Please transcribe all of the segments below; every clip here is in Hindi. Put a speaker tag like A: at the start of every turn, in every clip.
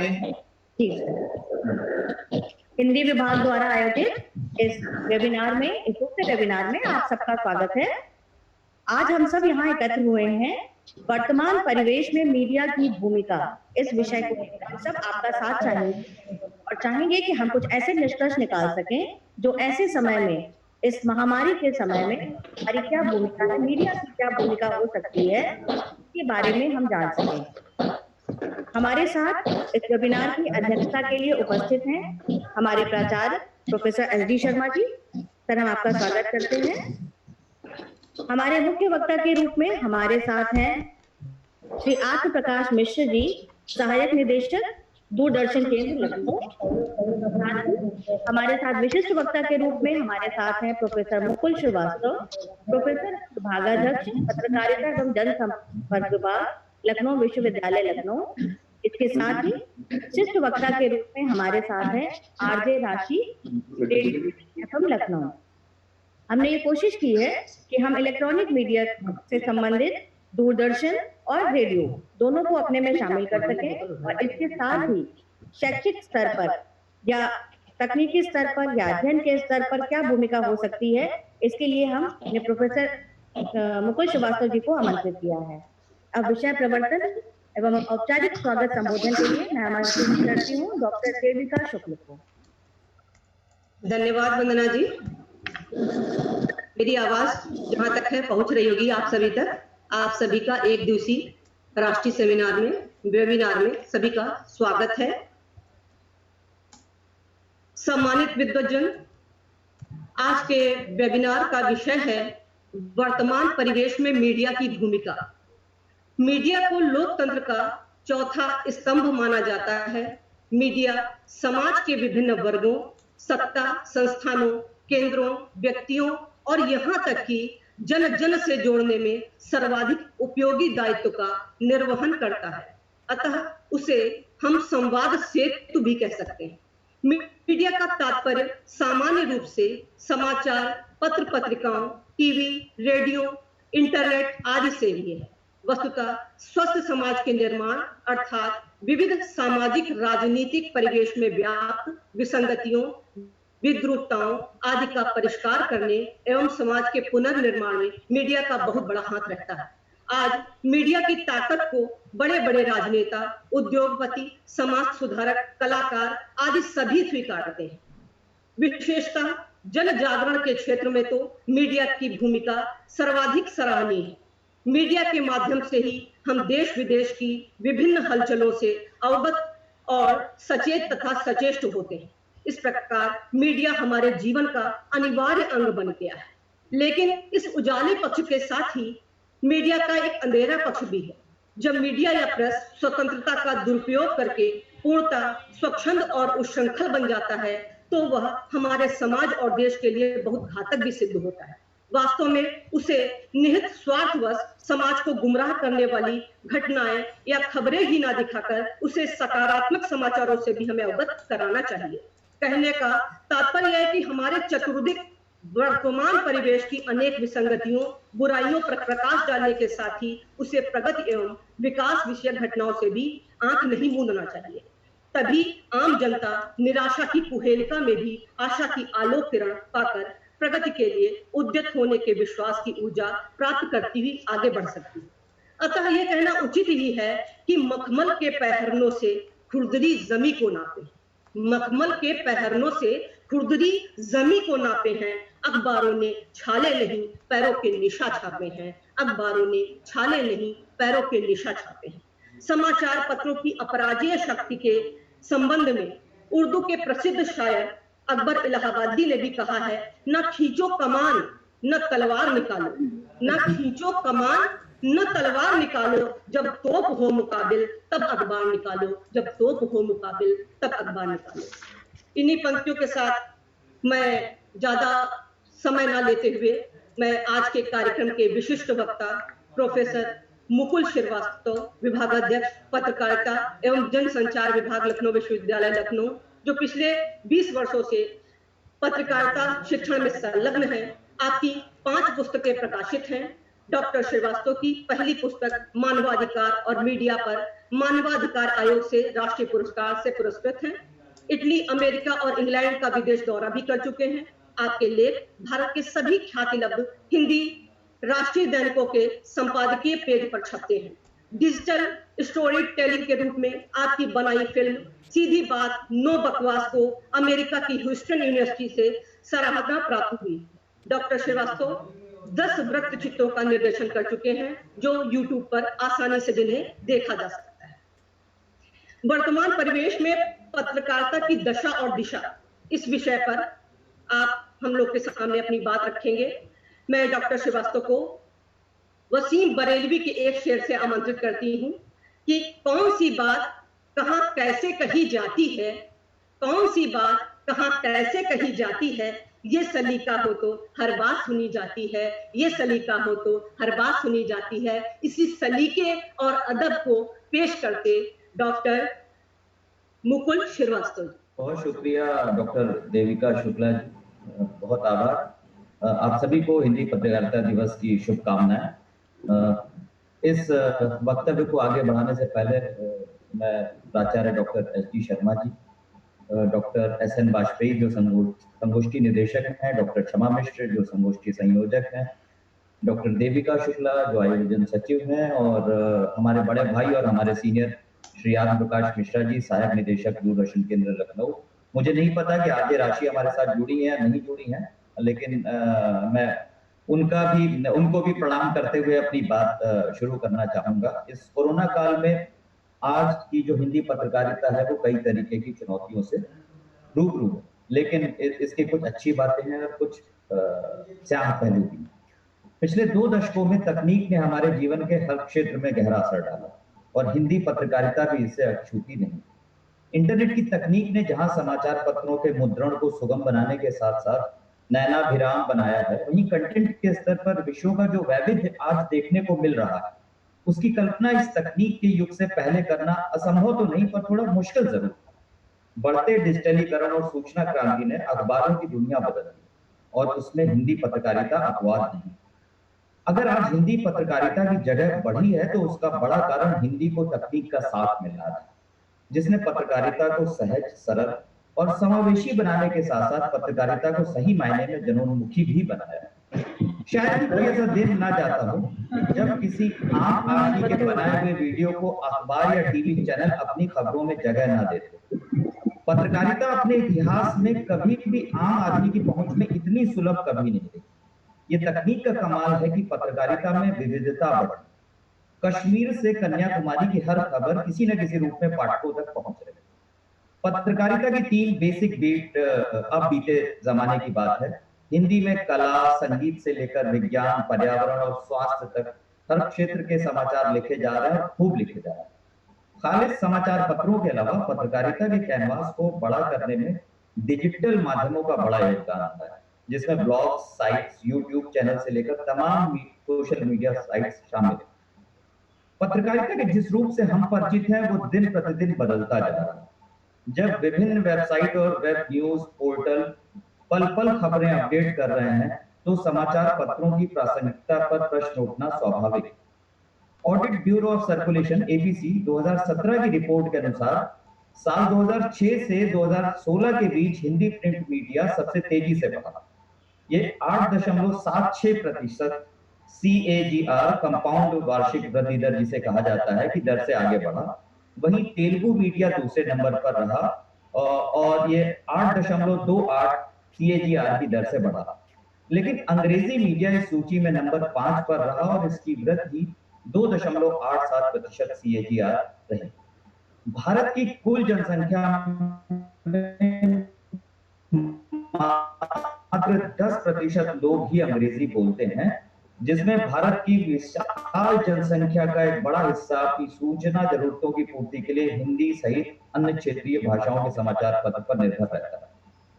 A: जी, हिंदी विभाग द्वारा आयोजित इस वेबिनार में, इस दूसरे वेबिनार में आप सबका स्वागत है। आज हम सब यहाँ एकत्र हुए हैं वर्तमान परिवेश में मीडिया की भूमिका, इस विषय को लेकर हम सब आपका साथ चाहेंगे और चाहेंगे कि हम कुछ ऐसे निष्कर्ष निकाल सकें जो ऐसे समय में, इस महामारी के समय में हमारी क्या भूमिका है, मीडिया की क्या भूमिका हो सकती है, इसके बारे में हम जान सकें। हमारे साथ इस वेबिनार की अध्यक्षता के लिए उपस्थित हैं हमारे प्राचार्य professor SD. Sharma ji. Sir, हम आपका स्वागत करते हैं। हमारे मुख्य वक्ता के रूप में हमारे साथ हैं श्री आत्म प्रकाश मिश्र जी, सहायक निदेशक, दूरदर्शन केंद्र लखनऊ। हमारे साथ विशिष्ट वक्ता के रूप में हमारे साथ हैं प्रोफेसर मुकुल श्रीवास्तव, प्रोफेसर विभागाध्यक्ष, पत्रकारिता एवं जनसंपर्क विभाग, लखनऊ विश्वविद्यालय लखनऊ। इसके साथ ही विशिष्ट वक्ता के रूप में हमारे साथ हैं आरजे राशि, एफएम लखनऊ। हमने ये कोशिश की है कि हम इलेक्ट्रॉनिक मीडिया से संबंधित दूरदर्शन और रेडियो दोनों को अपने में शामिल कर सकें और इसके साथ ही शैक्षिक स्तर पर या तकनीकी स्तर पर या अध्ययन के स्तर पर क्या भूमिका हो सकती है, इसके लिए हमने प्रोफेसर मुकुल श्रीवास्तव जी को आमंत्रित किया है। अब विषय प्रवर्तन एवं औपचारिक स्वागत संबोधन के लिए मैं आमंत्रित करती हूँ डॉक्टर देविका शुक्ल को।
B: धन्यवाद वंदना जी। मेरी आवाज जहां तक है पहुंच रही होगी आप सभी तक। आप सभी का एक दिवसीय राष्ट्रीय सेमिनार में, वेबिनार में सभी का स्वागत है। सम्मानित विद्वज्जन, आज के वेबिनार का विषय है वर्तमान परिवेश में मीडिया की भूमिका। मीडिया को लोकतंत्र का चौथा स्तंभ माना जाता है। मीडिया समाज के विभिन्न वर्गों, सत्ता, संस्थानों, केंद्रों, व्यक्तियों और यहाँ तक कि जन जन से जोड़ने में सर्वाधिक उपयोगी दायित्व का निर्वहन करता है। अतः उसे हम संवाद सेतु भी कह सकते हैं। मीडिया का तात्पर्य सामान्य रूप से समाचार, पत्र पत्रिकाओं, टीवी, रेडियो, इंटरनेट आदि से भी है। वस्तुतः स्वस्थ समाज के निर्माण अर्थात विविध सामाजिक राजनीतिक परिवेश में व्याप्त विसंगतियों, विद्रूपताओं आदि का परिष्कार करने एवं समाज के पुनर्निर्माण में मीडिया का बहुत बड़ा हाथ रहता है। आज मीडिया की ताकत को बड़े बड़े राजनेता, उद्योगपति, समाज सुधारक, कलाकार आदि सभी स्वीकारते हैं। विशेषतः जन जागरण के क्षेत्र में तो मीडिया की भूमिका सर्वाधिक सराहनीय है। मीडिया के माध्यम से ही हम देश विदेश की विभिन्न हलचलों से अवगत और सचेत तथा सचेष्ट होते हैं। इस प्रकार मीडिया हमारे जीवन का अनिवार्य अंग बन गया है। लेकिन इस उजाले पक्ष के साथ ही मीडिया का एक अंधेरा पक्ष भी है। जब मीडिया या प्रेस स्वतंत्रता का दुरुपयोग करके पूर्णतः स्वच्छंद और उच्छृंखल बन जाता है, तो वह हमारे समाज और देश के लिए बहुत घातक भी सिद्ध होता है। वास्तव में उसे निहित स्वार्थवश समाज को गुमराह करने वाली घटनाएं या खबरें ही ना दिखाकर उसे सकारात्मक समाचारों से भी हमें अवगत कराना चाहिए। कहने का तात्पर्य है कि हमारे चतुर्दिक वर्तमान परिवेश की अनेक विसंगतियों, बुराइयों पर प्रकाश डालने के साथ ही उसे प्रगति एवं विकास विषयक घटनाओं से भी आंख नहीं मूंदना चाहिए। तभी आम जनता निराशा की कुहेलिका में भी आशा की आलोक किरण पाकर प्रगति के लिए उद्यत होने के विश्वास की ऊर्जा प्राप्त करती हुई आगे बढ़ सकती है। अतः यह कहना उचित ही है कि मखमल के पैहरनों से खुरदरी जमी को नापे। मखमल के पैहरनों से खुरदरी जमी को नापे हैं। अखबारों ने छाले नहीं पैरों के निशा छापे हैं। अखबारों ने छाले नहीं पैरों के निशा छापे हैं। समाचार पत्रों की अपराजेय शक्ति के संबंध में उर्दू के प्रसिद्ध शायर अकबर इलाहाबादी ने भी कहा है, न खींचो कमान न तलवार निकालो, न खींचो कमान न तलवार निकालो, जब तोप हो मुकाबिल तब अखबार निकालो, जब तोप हो मुकाबिल तब अखबार निकालो। इन्हीं पंक्तियों के साथ मैं ज्यादा समय ना लेते हुए मैं आज के कार्यक्रम के विशिष्ट वक्ता प्रोफेसर मुकुल श्रीवास्तव, विभागाध्यक्ष पत्रकारिता एवं जनसंचार विभाग लखनऊ विश्वविद्यालय लखनऊ, जो पिछले 20 वर्षों से पत्रकारिता शिक्षण में संलग्न है। आपकी 5 पुस्तकें प्रकाशित हैं। डॉक्टर श्रीवास्तव की पहली पुस्तक मानवाधिकार और मीडिया पर मानवाधिकार आयोग से राष्ट्रीय पुरस्कार से पुरस्कृत हैं। इटली, अमेरिका और इंग्लैंड का विदेश दौरा भी कर चुके हैं। आपके लेख भारत के सभी ख्यातिलब्ध हिंदी राष्ट्रीय दैनिकों के संपादकीय पेज पर छपते हैं। डिजिटल स्टोरी टेलिंग के रूप में आपकी बनाई फिल्म सीधी बात नो बकवास को अमेरिका की ह्यूस्टन यूनिवर्सिटी से सराहना प्राप्त हुई। डॉक्टर श्रीवास्तव 10 वृत्त चित्रों का निर्देशन कर चुके हैं जो YouTube पर आसानी से जिन्हें देखा जा सकता है। वर्तमान परिवेश में पत्रकारिता की दशा और दिशा, इस विषय पर आप हम लोग के सामने अपनी बात रखेंगे। मैं डॉक्टर श्रीवास्तव को वसीम बरेलवी के एक शेर से आमंत्रित करती हूं कि कौन सी बात कहां कैसे कही जाती है, कौन सी बात कहां कैसे कही जाती है, ये सलीका हो तो हर बात सुनी जाती है, ये सलीका हो तो हर बात सुनी जाती है। इसी सलीके और अदब को पेश करते डॉक्टर मुकुल श्रीवास्तव।
C: बहुत शुक्रिया डॉक्टर देविका शुक्ला जी, बहुत आभार। आप सभी को हिंदी पत्रकारिता दिवस की शुभकामनाएं। इस वक्तव्य को आगे बढ़ाने से पहले मैं प्राचार्य doctor SD. Sharma ji, doctor SN. Vajpayee जो संगोष्ठी निदेशक हैं, डॉक्टर क्षमा मिश्र जो संगोष्ठी संयोजक हैं, डॉक्टर देविका शुक्ला जो आयोजन सचिव हैं, और हमारे बड़े भाई और हमारे सीनियर श्री आर प्रकाश मिश्रा जी, सहायक निदेशक दूरदर्शन केंद्र लखनऊ। मुझे नहीं पता कि आगे राशि हमारे साथ जुड़ी है या नहीं जुड़ी है, लेकिन मैं उनको भी प्रणाम करते हुए अपनी बात शुरू करना चाहूंगा। इस कोरोना काल में आज की जो हिंदी पत्रकारिता है वो कई तरीके की चुनौतियों से रूबरू है, लेकिन इसकी कुछ अच्छी बातें हैं और कुछ स्याह पहलू भी। पिछले 2 दशकों में तकनीक ने हमारे जीवन के हर क्षेत्र में गहरा असर डाला और हिंदी पत्रकारिता भी इससे अछूती नहीं। इंटरनेट की तकनीक ने जहां समाचार पत्रों के मुद्रण को सुगम बनाने के साथ साथ नयनाभिराम बनाया है, वहीं कंटेंट के स्तर पर विषयों का जो वैविध्य आज देखने को मिल रहा है, उसकी कल्पना इस तकनीक के युग से पहले करना असंभव तो नहीं, पर थोड़ा मुश्किल जरूर। बढ़ते डिजिटलीकरण और सूचना क्रांति ने अखबारों की दुनिया बदल दी और उसमें हिंदी पत्रकारिता अपवाद नहीं। अगर आज हिंदी पत्रकारिता की जगह बढ़ी है तो उसका बड़ा कारण हिंदी को तकनीक का साथ मिलना है, जिसने पत्रकारिता को सहज, सरल और समावेशी बनाने के साथ साथ पत्रकारिता को सही मायने में जनोन्मुखी भी बनाया। शायद कोई ऐसा दिन ना जाता हो जब किसी आम आदमी के बनाए हुए वीडियो को अखबार या टीवी चैनल अपनी खबरों में जगह ना देते। पत्रकारिता अपने इतिहास में कभी भी आम आदमी की पहुंच में इतनी सुलभ कभी नहीं रही। ये तकनीक का कमाल है कि पत्रकारिता में विविधता बढ़ी। कश्मीर से कन्याकुमारी की हर खबर किसी न किसी रूप में पाठकों तक पहुंच रही। पत्रकारिता की 3 बेसिक बीट अब बीते जमाने की बात है। हिंदी में कला, संगीत से लेकर विज्ञान, पर्यावरण और स्वास्थ्य तक हर क्षेत्र के समाचार लिखे जा रहे हैं और खूब लिखे जा रहे हैं। खालिद समाचार पत्रों के अलावा पत्रकारिता के कैनवास को बड़ा करने में डिजिटल माध्यमों का बड़ा योगदान आता है, जिसमें ब्लॉग्स, साइट्स, यूट्यूब चैनल से लेकर तमाम सोशल मीडिया साइट्स शामिल हैं। पत्रकारिता के जिस रूप से हम परिचित हैं वो दिन प्रतिदिन बदलता जा रहा है। जब विभिन्न वेबसाइट और वेब न्यूज पोर्टल पल पल खबरें अपडेट कर रहे हैं तो समाचार पत्रों की प्रासंगिकता पर प्रश्न उठना स्वाभाविक है। Audit bureau of circulation ABC 2017 की रिपोर्ट के अनुसार साल 2006 से 2016 के बीच हिंदी प्रिंट मीडिया सबसे तेजी से बढ़ा। ये 8.76% CAGR कंपाउंड वार्षिक वृद्धि दर जिसे कहा जाता है कि दर से आगे बढ़ा। वहीं तेलुगु मीडिया दूसरे नंबर पर रहा और ये 8.28 CAGR की दर से बढ़ा। लेकिन अंग्रेजी मीडिया इस सूची में नंबर 5 पर रहा और इसकी वृद्धि 2.87% CAGR रही। भारत की कुल जनसंख्या में मात्र 10% लोग ही अंग्रेजी बोलते हैं, जिसमें भारत की विशाल जनसंख्या का एक बड़ा हिस्सा अपनी सूचना जरूरतों की पूर्ति के लिए हिंदी सहित अन्य क्षेत्रीय भाषाओं के समाचार पत्र पर निर्भर रहता है।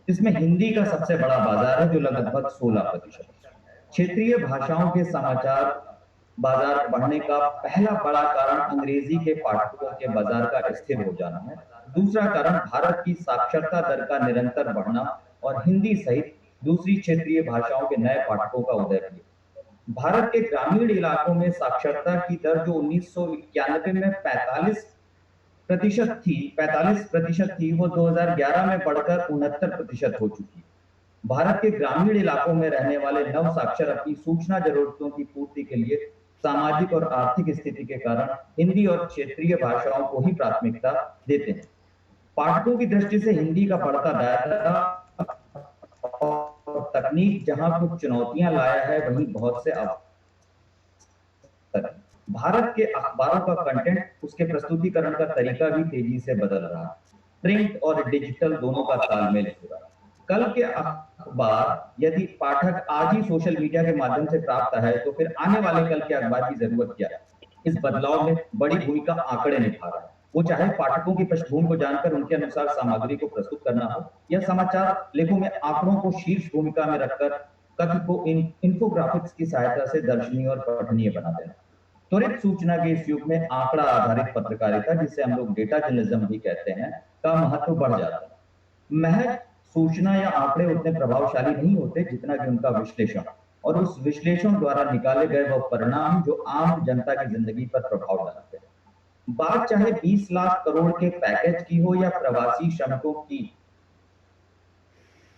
C: इसमें हिंदी का सबसे बड़ा बाजार है जो लगभग 16%। क्षेत्रीय भाषाओं के समाचार बाजार बढ़ने का पहला बड़ा कारण अंग्रेजी के पाठकों के बाजार का स्थिर हो जाना है। दूसरा कारण भारत की साक्षरता दर का निरंतर बढ़ना और हिंदी सहित दूसरी क्षेत्रीय भाषाओं के नए पाठकों का उदय भी। भारत के ग्रामीण इलाकों में साक्षरता की दर जो 1991 में 45% थी, वो 2011 में बढ़कर 69% हो चुकी है। भारत के ग्रामीण इलाकों में रहने वाले नव साक्षर अपनी सूचना जरूरतों की पूर्ति के लिए सामाजिक और आर्थिक स्थिति के कारण हिंदी और क्षेत्रीय भाषाओं को ही प्राथमिकता देते हैं। पाठकों की दृष्टि से हिंदी का बढ़ता दायरा और तकनीक जहां कुछ चुनौतियां लाया है, वहीं बहुत से अवसर। भारत के अखबारों का कंटेंट, उसके प्रस्तुतिकरण का तरीका भी तेजी से बदल रहा है। प्रिंट और डिजिटल दोनों का तालमेल हो रहा है। कल के अखबार यदि पाठक आज ही सोशल मीडिया के माध्यम से प्राप्त है, तो फिर आने वाले कल के अखबार की जरूरत क्या है? इस बदलाव में बड़ी भूमिका आंकड़े निभा रहा है। वो चाहे पाठकों की पृष्ठभूमि को जानकर उनके अनुसार सामग्री को प्रस्तुत करना हो, या समाचार लेखों में आंकड़ों को शीर्ष भूमिका में रखकर कथ्य को इन्फोग्राफिक्स की सहायता से दर्शनीय और पठनीय बना देना। त्वरित सूचना के इस युग में आंकड़ा आधारित पत्रकारिता, जिसे हम लोग डेटा जर्नलिज्म भी कहते हैं, का महत्व बढ़ जाता है। महज सूचना या आंकड़े उतने प्रभावशाली नहीं होते जितना कि उनका विश्लेषण, और उस विश्लेषण द्वारा निकाले गए वो परिणाम जो आम जनता की जिंदगी पर प्रभाव डालते हैं। बात चाहे 20 लाख करोड़ के पैकेज की हो या प्रवासी श्रमिकों की,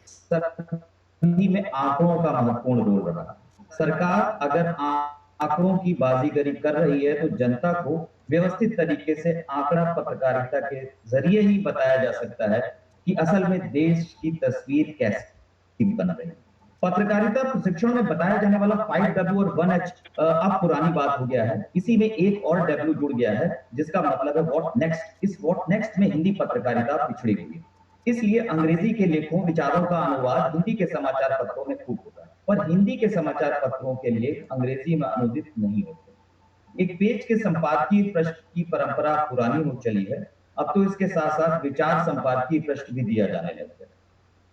C: सभी में आंकड़ों का महत्वपूर्ण रोल रहा है। सरकार अगर आंकड़ों की बाजीगरी कर रही है, तो जनता को व्यवस्थित तरीके से आंकड़ा पत्रकारिता के जरिए ही बताया जा सकता है कि असल में देश की तस्वीर कैसी बन रही है। पत्रकारिता प्रशिक्षण में बताया जाने वाला 5W और 1H अब पुरानी बात हो गया है। इसी में एक और W जुड़ गया है, जिसका मतलब है व्हाट नेक्स्ट। इस व्हाट नेक्स्ट में हिंदी पत्रकारिता पिछड़ी हुई है। इसलिए अंग्रेजी के लेखों, विचारों का अनुवाद हिंदी के समाचार पत्रों में खूब होता है, पर हिंदी के समाचार पत्रों के लेख अंग्रेजी में अनुदित नहीं होते। एक पेज के संपादकीय पृष्ठ की परंपरा पुरानी हो चली है। अब तो इसके साथ साथ विचार संपादकीय पृष्ठ भी दिया जाने लगा है।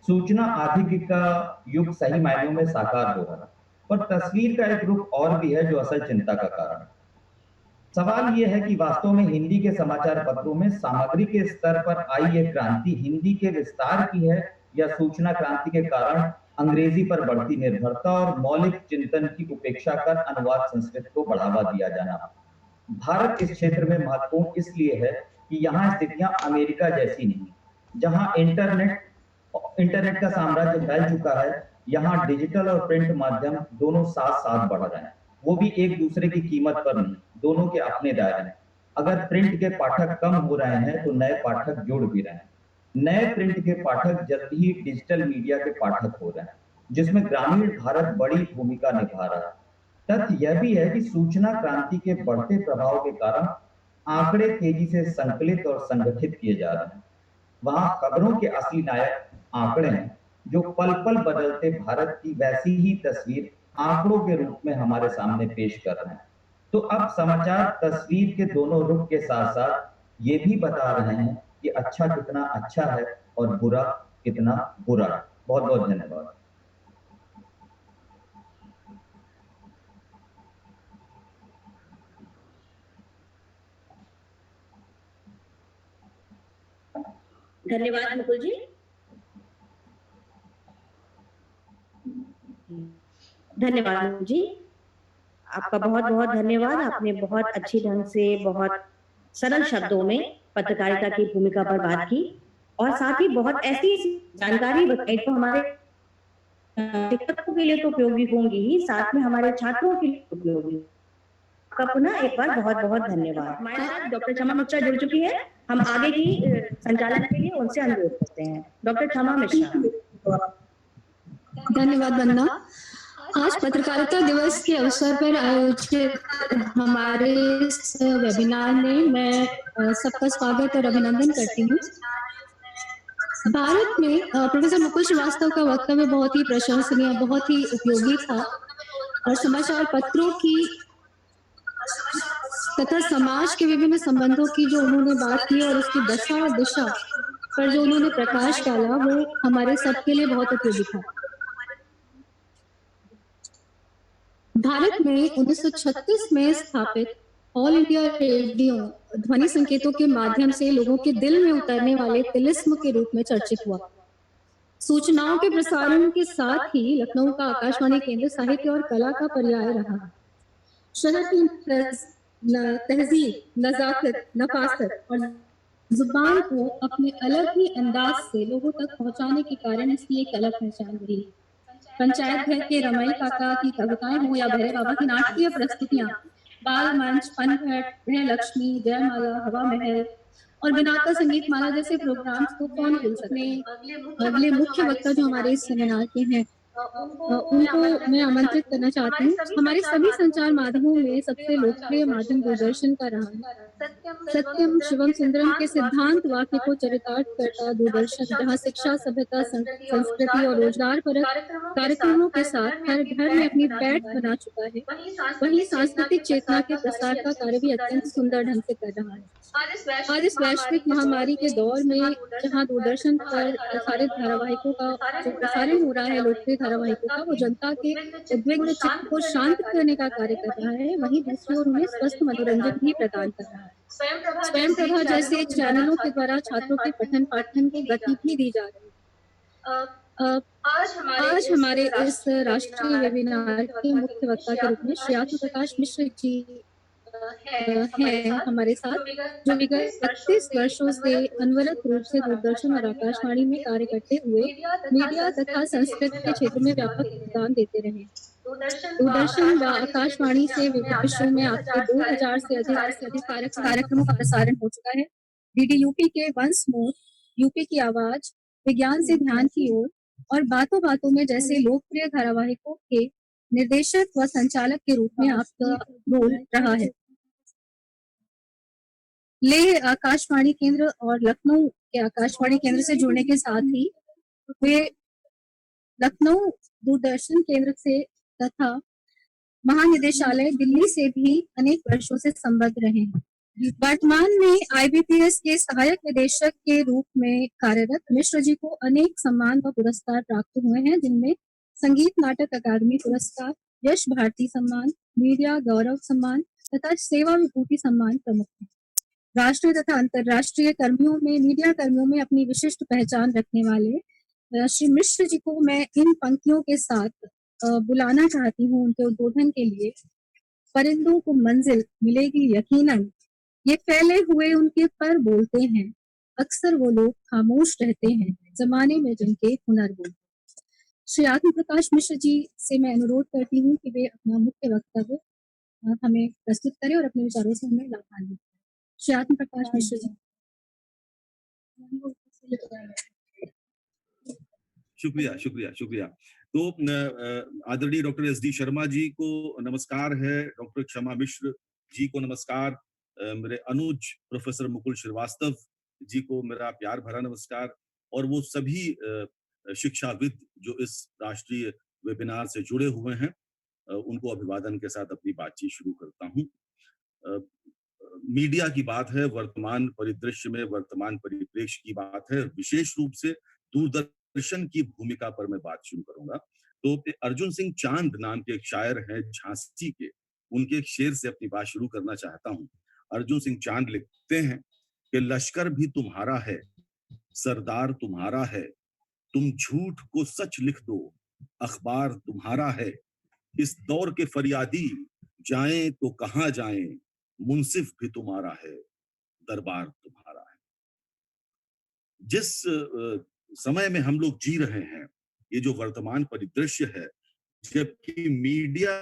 C: सूचना आधिक्य का युग सही मायनों में साकार हो रहा है, पर तस्वीर का एक रूप और भी है जो असल चिंता का कारण है। सवाल यह है कि वास्तव में हिंदी के समाचार पत्रों में सामग्री के स्तर पर आई यह क्रांति हिंदी के विस्तार की है, या सूचना क्रांति के कारण अंग्रेजी पर बढ़ती निर्भरता और मौलिक चिंतन की उपेक्षा कर अनुवाद संस्कृत को बढ़ावा दिया जाना। भारत इस क्षेत्र में महत्वपूर्ण इसलिए है कि यहाँ स्थितियां अमेरिका जैसी नहीं, जहां इंटरनेट का साम्राज्य फैल चुका है। यहाँ डिजिटल और प्रिंट माध्यम दोनों साथ साथ बढ़ रहे हैं, वो भी एक दूसरे की कीमत पर नहीं, दोनों के अपने दायरे हैं। अगर प्रिंट के पाठक कम हो रहे हैं, तो नए पाठक जुड़ भी रहे हैं। नए प्रिंट के पाठक जल्द ही डिजिटल मीडिया के पाठक हो रहे हैं, जिसमें ग्रामीण भारत बड़ी भूमिका निभा रहा है। तथ्य यह भी है कि सूचना क्रांति के बढ़ते प्रभाव के कारण आंकड़े तेजी से संकलित और संगठित किए जा रहे हैं। वहां खबरों के असली नायक आंकड़े हैं, जो पल पल बदलते भारत की वैसी ही तस्वीर आंकड़ों के रूप में हमारे सामने पेश कर रहे हैं। तो अब समाचार तस्वीर के दोनों रुख के साथ साथ ये भी बता रहे हैं कि अच्छा कितना अच्छा है और बुरा कितना बुरा है। बहुत बहुत धन्यवाद।
A: धन्यवाद मुकुल जी। धन्यवाद मुकुल जी, आपका बहुत बहुत धन्यवाद। आपने बहुत अच्छी ढंग से, बहुत सरल शब्दों में पत्रकारिता की भूमिका पर बात की, और साथ ही बहुत ऐसी जानकारी बताई तो हमारे शिक्षकों के लिए तो उपयोगी होंगी ही, साथ में हमारे छात्रों के लिए उपयोगी। आपका पुनः एक बार बहुत बहुत धन्यवाद। हमारे साथ डॉक्टर क्षमा मिश्रा जुड़ चुकी है। हम आगे की संचालन के लिए उनसे अनुरोध करते हैं। डॉक्टर क्षमा मिश्रा।
D: धन्यवाद वंदना। आज पत्रकारिता दिवस के अवसर पर आयोजित हमारे इस वेबिनार में मैं सबका स्वागत और अभिनंदन करती हूँ। भारत में प्रोफेसर मुकुल श्रीवास्तव का वक्तव्य बहुत ही प्रशंसनीय, बहुत ही उपयोगी था, और समाचार पत्रों की तथा समाज के विभिन्न संबंधों की जो उन्होंने बात की और उसकी दशा और दिशा पर जो उन्होंने प्रकाश डाला, वो हमारे सबके लिए बहुत उपयोगी था। भारत में 1936 में स्थापित ऑल इंडिया रेडियो ध्वनि संकेतों के माध्यम से लोगों के दिल में उतरने वाले तिलिस्म के रूप में चर्चित हुआ। सूचनाओं के प्रसारण के साथ ही लखनऊ का आकाशवाणी केंद्र साहित्य और कला का पर्याय रहा। शहर की तहजीब, नजाकत, नफासत और जुबान को अपने अलग ही अंदाज से लोगों तक पहुंचाने के कारण इसकी एक अलग पहचान रही। पंचायत घर के रमई काका की कविताएं हो या भैरव बाबा की नाटकीय प्रस्तुतियां, बाल मंच, फनघट, गृह लक्ष्मी, जयमाला, हवा महल और बिनाका संगीत माला जैसे प्रोग्राम्स को कौन भूल सकते हैं। अगले मुख्य वक्ता जो हमारे इस सेमिनार के हैं, उनको मैं आमंत्रित करना चाहती हूँ। हमारे सभी संचार माध्यमों में सबसे लोकप्रिय माध्यम दूरदर्शन का रहा है। सत्यम शिवम सुंदरम के सिद्धांत वाक्य को चरितार्थ करता दूरदर्शन, जहाँ शिक्षा, सभ्यता, संस्कृति और रोजगार परक कार्यक्रमों के साथ हर घर में अपनी पैठ बना चुका है, वहीं सांस्कृतिक चेतना के प्रसार का कार्य भी अत्यंत सुंदर ढंग से कर रहा है। आज इस वैश्विक महामारी के दौर में जहां दूरदर्शन पर प्रसारित धारावाहिकों का जो प्रसारण हो रहा है, लोकप्रिय धारावाहिकों का, वो जनता के उद्विग्न चित्त को शांत करने का कार्य कर रहा है, वहीं दूसरी ओर उन्हें स्वस्थ मनोरंजन भी प्रदान कर रहा है। स्वयं प्रभा जैसे चैनलों के द्वारा छात्रों के पठन पाठन को गति भी दी जा रही है। आज हमारे इस राष्ट्रीय वेबिनार के मुख्य वक्ता के रूप में श्री आत्म प्रकाश मिश्र जी है हमारे साथ, जो विगत 31 वर्षों से अनवरत रूप से दूरदर्शन और आकाशवाणी में कार्य करते हुए मीडिया तथा संस्कृति के क्षेत्र में व्यापक योगदान देते रहे। दूरदर्शन व आकाशवाणी से विभिन्न विषयों में आपके 2000 से अधिक कार्यक्रमों का प्रसारण हो चुका है। डीडी यूपी के वंस मोर, यूपी की आवाज, विज्ञान से ध्यान की ओर और बातों बातों में जैसे लोकप्रिय धारावाहिकों के निर्देशक व संचालक के रूप में आपका रोल रहा है। लेह आकाशवाणी केंद्र और लखनऊ के आकाशवाणी केंद्र से जुड़ने के साथ ही वे लखनऊ दूरदर्शन केंद्र से तथा महानिदेशालय दिल्ली से भी अनेक वर्षों से संबद्ध रहे हैं। वर्तमान में आईबीपीएस के सहायक निदेशक के रूप में कार्यरत मिश्र जी को अनेक सम्मान व पुरस्कार प्राप्त हुए हैं, जिनमें संगीत नाटक अकादमी पुरस्कार, यश भारती सम्मान, मीडिया गौरव सम्मान तथा सेवा विभूति सम्मान प्रमुख हैं। राष्ट्रीय तथा अंतर्राष्ट्रीय कर्मियों में, मीडिया कर्मियों में अपनी विशिष्ट पहचान रखने वाले श्री मिश्र जी को मैं इन पंक्तियों के साथ बुलाना चाहती हूँ उनके उद्बोधन के लिए। परिंदों को मंजिल मिलेगी यकीनन, ये फैले हुए उनके पर बोलते हैं, अक्सर वो लोग खामोश रहते हैं, जमाने में जिनके हुनर बोलते। श्री आत्म प्रकाश मिश्र जी से मैं अनुरोध करती हूँ कि वे अपना मुख्य वक्तव्य हमें प्रस्तुत करें और अपने विचारों से हमें लाभान्वित करें। श्री आत्म प्रकाश मिश्र जी।
E: शुक्रिया शुक्रिया शुक्रिया। तो आदरणीय doctor S D Sharma ji को नमस्कार है, डॉक्टर क्षमा मिश्र जी को नमस्कार, मेरे अनुज प्रोफेसर मुकुल श्रीवास्तव जी को मेरा प्यार भरा नमस्कार, और वो सभी शिक्षाविद जो इस राष्ट्रीय वेबिनार से जुड़े हुए हैं, उनको अभिवादन के साथ अपनी बातचीत शुरू करता हूँ। मीडिया की बात है, वर्तमान परिदृश्य में वर्तमान परिप्रेक्ष्य की बात है, विशेष रूप से दूरदर्शन की भूमिका पर मैं बात शुरू करूंगा। तो अर्जुन सिंह चांद नाम के एक शायर हैं झांसी के, उनके एक शेर से अपनी बात शुरू करना चाहता हूं। अर्जुन सिंह चांद लिखते हैं कि लश्कर भी तुम्हारा है, सरदार तुम्हारा है, तुम झूठ को सच लिख दो, अखबार तुम्हारा है, इस दौर के फरियादी जाएं तो कहां जाएं, मुंसिफ भी तुम्हारा है, दरबार तुम्हारा है। जिस समय में हम लोग जी रहे हैं, ये जो वर्तमान परिदृश्य है, जबकि मीडिया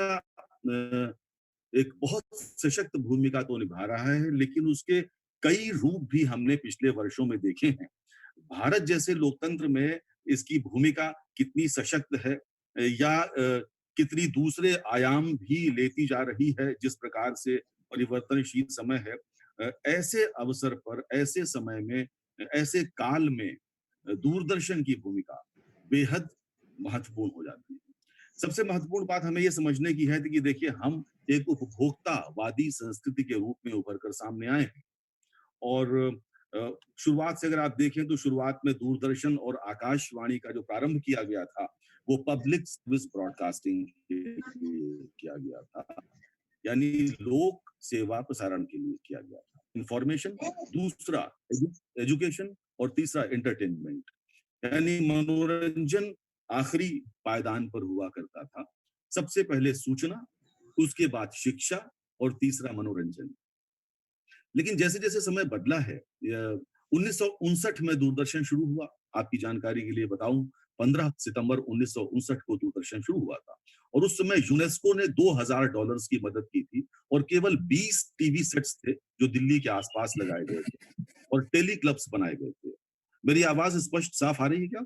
E: एक बहुत सशक्त भूमिका तो निभा रहा है, लेकिन उसके कई रूप भी हमने पिछले वर्षों में देखे हैं। भारत जैसे लोकतंत्र में इसकी भूमिका कितनी सशक्त है या कितनी दूसरे आयाम भी लेती जा रही है, जिस प्रकार से परिवर्तनशील समय है, ऐसे अवसर पर, ऐसे समय में, ऐसे काल में दूरदर्शन की भूमिका बेहद महत्वपूर्ण हो जाती है। सबसे महत्वपूर्ण बात हमें यह समझने की है कि देखिए, हम एक उपभोक्तावादी संस्कृति के रूप में उभर कर सामने आए हैं, और शुरुआत से अगर आप देखें तो शुरुआत में दूरदर्शन और आकाशवाणी का जो प्रारंभ किया गया था, वो पब्लिक सर्विस ब्रॉडकास्टिंग किया गया था, यानी लोक सेवा प्रसारण के लिए किया गया था। इंफॉर्मेशन, दूसरा एजुकेशन और तीसरा एंटरटेनमेंट। यानी मनोरंजन आखिरी पायदान पर हुआ करता था। सबसे पहले सूचना, उसके बाद शिक्षा और तीसरा मनोरंजन। लेकिन जैसे जैसे समय बदला है, 1959 में दूरदर्शन शुरू हुआ। आपकी जानकारी के लिए बताऊं, 15 सितंबर 1959 को दूरदर्शन शुरू हुआ था और उस समय यूनेस्को ने $2000 की मदद की थी और केवल 20 टीवी सेट्स थे जो दिल्ली के आसपास लगाए गए थे और टेली क्लब्स बनाए गए थे। मेरी आवाज स्पष्ट साफ आ रही है क्या?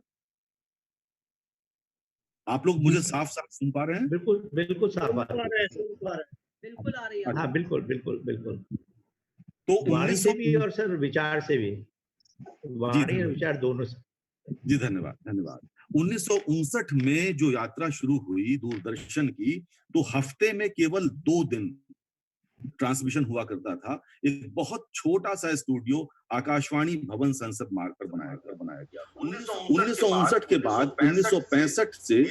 E: आप लोग मुझे साफ साफ सुन पा रहे हैं?
F: बिल्कुल बिल्कुल साफ बात है।
B: बिल्कुल आ रही है।
F: हाँ बिल्कुल बिल्कुल बिल्कुल।
E: तो
F: वाणी से भी और सर विचार से भी, वाणी और विचार दोनों से।
E: जी धन्यवाद धन्यवाद। 1959 में जो यात्रा शुरू हुई दूरदर्शन की, तो हफ्ते में केवल 2 दिन ट्रांसमिशन हुआ करता था। एक बहुत छोटा सा स्टूडियो आकाशवाणी भवन संसद मार्ग पर बनाया गया। 1959 के बाद 1965 से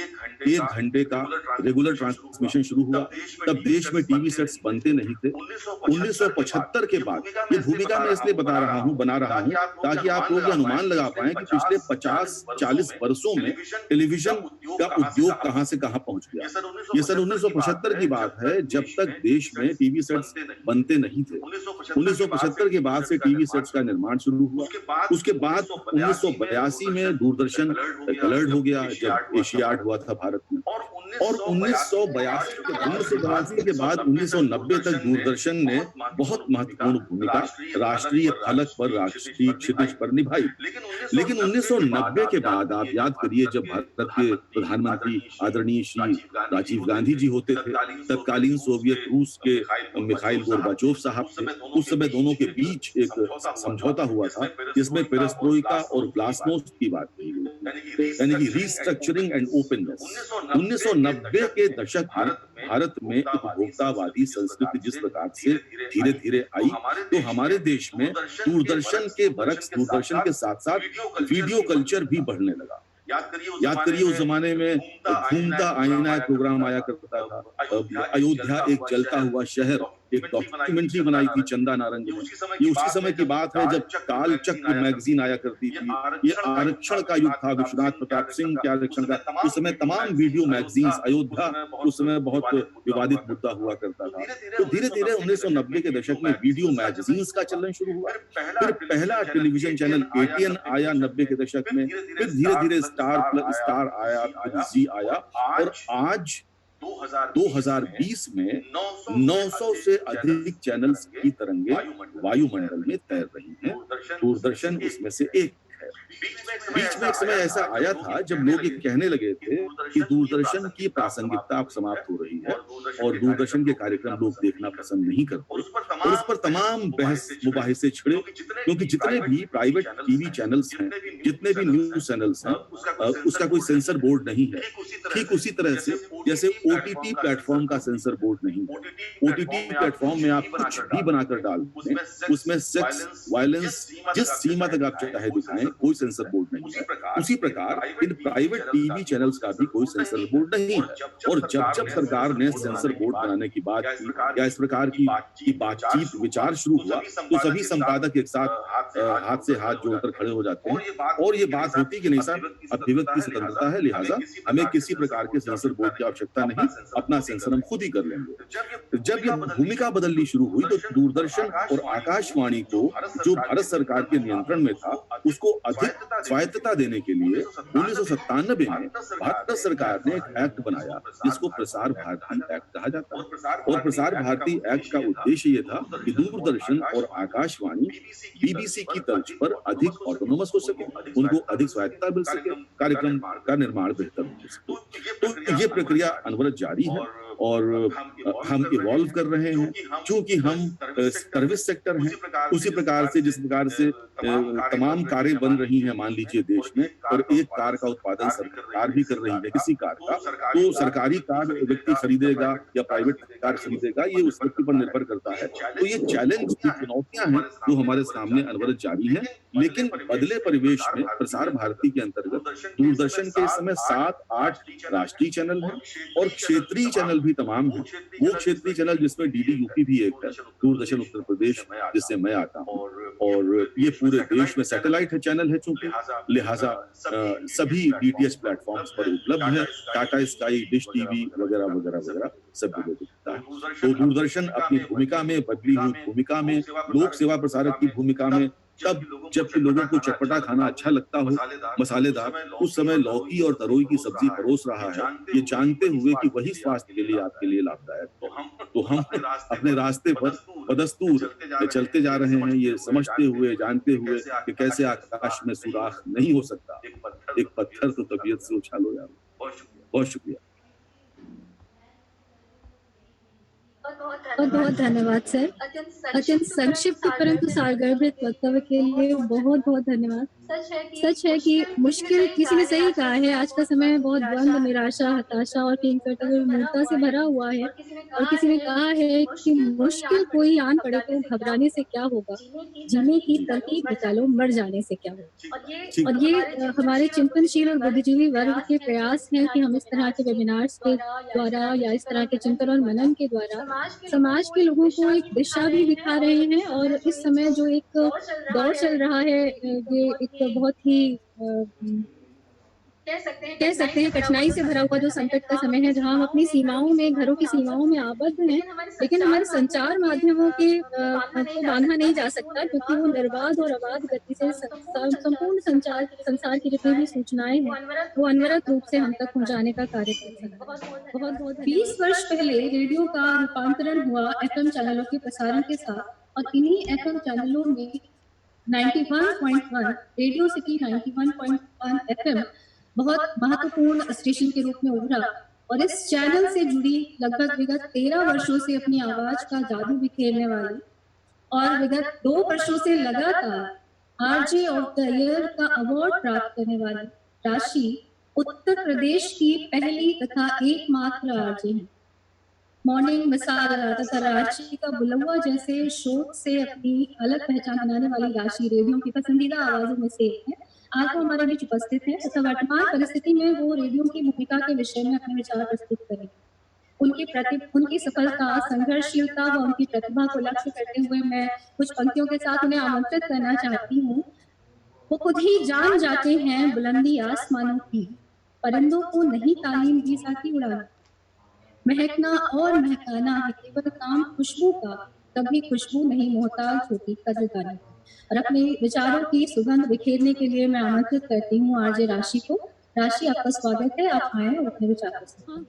E: 1 घंटे का रेगुलर ट्रांसमिशन शुरू हुआ। तब देश में टीवी सेट्स बनते नहीं थे। 1975 के बाद, ये भूमिका मैं इसलिए बना रहा हूं ताकि आप लोग अनुमान लगा पाएं कि पिछले 50-40 वर्षों में टेलीविजन का उद्योग कहां से कहां पहुंच गया। ये सन 1975 की बात है, जब तक देश में टीवी सेट्स बनते नहीं थे। 1975 के बाद से टीवी सेट्स का निर्माण शुरू हुआ। उसके बाद 1982 में दूरदर्शन कलर्ड हो गया, जब एशियाड हुआ था भारत में। और 1982 के बाद 1990 तक दूरदर्शन ने बहुत महत्वपूर्ण भूमिका राष्ट्रीय फलक पर, राष्ट्रीय क्षितिज पर निभाई। लेकिन 1990 के बाद आप याद करिए, जब भारत के प्रधानमंत्री आदरणीय श्री राजीव गांधी जी होते थे, तत्कालीन सोवियत रूस के मिखाइल गोर्बाचोव साहब थे। उस समय दोनों के बीच एक समझौता हुआ था जिसमें पेरेस्ट्रोइका और ग्लासनोस्ट की बात की गई, यानी कि रीस्ट्रक्चरिंग एंड ओपननेस। 1990 के दशक में भारत में उपभोक्तावादी संस्कृति जिस प्रकार से धीरे धीरे आई, तो हमारे देश में दूरदर्शन के बरक्स, दूरदर्शन के साथ साथ वीडियो कल्चर भी बढ़ने लगा। याद करिए उस जमाने में घूमता आईना एक प्रोग्राम आया करता था। अयोध्या एक जलता हुआ शहर, एक डॉक्यूमेंट्री बनाई थी चंदा नारंग ने। ये उसी समय की बात है जब काल चक्र मैगजीन आया करती थी। ये आरक्षण का युग था, विश्वनाथ प्रताप सिंह के आरक्षण का। उस समय तमाम वीडियो मैगजीन्स, अयोध्या उस समय बहुत विवादित मुद्दा हुआ करता था। तो धीरे धीरे 1990 के दशक में वीडियो मैगजीन्स का चलन शुरू हुआ। फिर पहला टेलीविजन चैनल ATN आया 90 के दशक में। फिर धीरे धीरे स्टार आया, फिर जी आया, और आज 2020 में 900 से अधिक चैनल्स की तरंगे वायुमंडल में तैर रही हैं। दूरदर्शन उसमें से एक है। बीच में एक समय ऐसा आया था जब लोग ये कहने लगे थे कि दूरदर्शन की प्रासंगिकता अब समाप्त हो रही है और दूरदर्शन के कार्यक्रम लोग देखना पसंद नहीं करते, और उस पर तमाम बहस मुबाहिसे छिड़े, क्योंकि जितने भी प्राइवेट टीवी चैनल्स हैं, जितने भी न्यूज चैनल्स हैं, उसका कोई सेंसर बोर्ड नहीं है। ठीक उसी तरह से जैसे OTT प्लेटफॉर्म का सेंसर बोर्ड नहीं है। OTT प्लेटफॉर्म में आप कुछ भी बनाकर डाल दें, उसमें सेक्स, वायलेंस जिस सीमा तक आप चाहे दिखाएं, कोई सेंसर बोर्ड नहीं है। उसी प्रकार इन प्राइवेट टीवी चैनल्स का भी कोई सेंसर बोर्ड नहीं है। और जब जब सरकार ने सेंसर बोर्ड बनाने की बात की या इस प्रकार की बातचीत, विचार शुरू हुआ, तो सभी संपादक एक साथ हाथ से हाथ जोड़कर खड़े हो जाते हैं और ये बात होती कि नहीं साहब, अभिव्यक्ति स्वतंत्रता है, लिहाजा हमें किसी प्रकार के सेंसर बोर्ड की आवश्यकता नहीं, अपना सेंसर हम खुद ही कर लेंगे। जब ये भूमिका बदलनी शुरू हुई तो दूरदर्शन और आकाशवाणी को, जो भारत सरकार के नियंत्रण में था, उसको अधिक स्वायत्तता देने के लिए 1997 में भारत सरकार ने एक एक्ट बनाया जिसको प्रसार भारती एक्ट कहा जाता है। और प्रसार भारती एक्ट का उद्देश्य ये था कि दूरदर्शन और आकाशवाणी BBC की तर्ज पर अधिक ऑटोनोमस हो सके, उनको अधिक स्वायत्तता मिल सके, कार्यक्रम का निर्माण बेहतर हो सके। तो ये प्रक्रिया अनवरत जारी है और हम इवॉल्व कर रहे हैं, क्योंकि हम सर्विस सेक्टर हैं। उसी प्रकार से जिस प्रकार से तमाम कारें बन रही हैं मान लीजिए देश में, और एक कार का उत्पादन सरकार भी कर रही है किसी कार का, तो सरकारी कार व्यक्ति खरीदेगा या प्राइवेट कार खरीदेगा, ये उस व्यक्ति पर निर्भर करता है। तो ये चैलेंज, चुनौतियां हैं जो हमारे सामने अनवरत जारी हैं। लेकिन बदले परिवेश में प्रसार भारती के अंतर्गत दूरदर्शन के इस समय 7-8 राष्ट्रीय चैनल हैं और क्षेत्रीय चैनल भी तमाम है। वो क्षेत्रीय चैनल जिसमें डीडी यूपी भी एक है, दूरदर्शन उत्तर प्रदेश जिससे मैं आता हूँ, और ये पूरे देश में सैटेलाइट है चैनल है, चूंकि लिहाजा सभी डीटीएच प्लेटफॉर्म्स पर उपलब्ध है। टाटा स्काई, डिश टीवी वगैरह वगैरह वगैरह सब जगह दिखता है। तो दूरदर्शन अपनी भूमिका में, बदली हुई भूमिका में, लोक सेवा प्रसारक की भूमिका में, तब जबकि लोगों को चटपटा खाना अच्छा लगता हो, मसालेदार, उस समय लौकी और तरोई की सब्जी परोस रहा है, ये जानते हुए कि वही स्वास्थ्य के लिए आपके लिए लाभदायक है। तो हम अपने रास्ते पर बदस्तूर चलते जा रहे हैं, ये समझते हुए, जानते हुए कि कैसे आकाश में सुराख नहीं हो सकता, एक पत्थर तो तबीयत से उछालो यार। बहुत शुक्रिया।
D: बहुत बहुत धन्यवाद सर, अत्यंत संक्षिप्त परंतु सारगर्भित वक्तव्य के लिए बहुत बहुत धन्यवाद। सच है कि मुश्किल, किसी ने सही कहा है, आज का समय बहुत द्वंद, निराशा, हताशा और कीन करते हुए मूर्खता से भरा हुआ है। और किसी ने कहा है कि मुश्किल कोई आन पड़े तो घबराने से क्या होगा, जीने की तरकीब निकालो, मर जाने से क्या होगा। और ये हमारे चिंतनशील और बुद्धिजीवी वर्ग के प्रयास हैं कि हम इस तरह के वेबिनार्स के द्वारा या इस तरह के चिंतन और मनन के द्वारा समाज के लोगों को एक दिशा भी दिखा रहे हैं। और इस समय जो एक दौर चल रहा है, ये एक बहुत ही कह सकते हैं कठिनाई से भरा हुआ जो संकट का समय है, जहां हम अपनी सीमाओं में, घरों की सीमाओं में आबद्ध हैं, लेकिन हमारे संचार माध्यमों के को बांधा नहीं जा सकता, क्योंकि वो निर्बाध और अबाध गति से संपूर्ण संसार की जितनी भी सूचनाएं हैं वो अनवरत रूप से हम तक पहुंचाने का कार्य कर सकता है। बहुत बहुत 20 वर्ष पहले रेडियो का रूपांतरण हुआ एफएम चैनलों के प्रसारण के साथ, और इन्हीं एफएम चैनलों में 91.1 रेडियो सिटी 91.1 एफएम बहुत महत्वपूर्ण स्टेशन के रूप में उभरा। और इस चैनल से जुड़ी लगभग विगत 13 वर्षों से अपनी आवाज का जादू बिखेरने वाली और विगत 2 वर्षों से लगातार आरजे ऑफ द ईयर का अवार्ड प्राप्त करने वाली राशि उत्तर प्रदेश की पहली तथा एकमात्र आरजे है। मॉर्निंग मिसाल तथा राशि का बुलवा जैसे शो से अपनी अलग पहचान बनाने वाली राशि रेडियो की पसंदीदा आवाजों में से एक है। आज वो हमारे बीच उपस्थित है तथा वर्तमान परिस्थिति में वो रेडियो की भूमिका के विषय में अपने विचार प्रस्तुत करेंगे। उनकी सफलता, संघर्षशीलता व उनकी प्रतिभा को लक्ष्य करते हुए मैं कुछ पंक्तियों के साथ उन्हें आमंत्रित करना चाहती हूँ। वो खुद ही जान जाते हैं बुलंदी आसमानों की, परिंदों को नहीं तालीम दी जाती उड़ाना, महकना और महकाना है केवल काम खुशबू का, कभी खुशबू नहीं मोहताज होती कदरदानी। और अपने विचारों की सुगंध बिखेरने के लिए मैं आमंत्रित करती हूँ आरजे राशि को। राशि, आपका स्वागत है, आप आए और अपने विचार प्रस्तुत करें।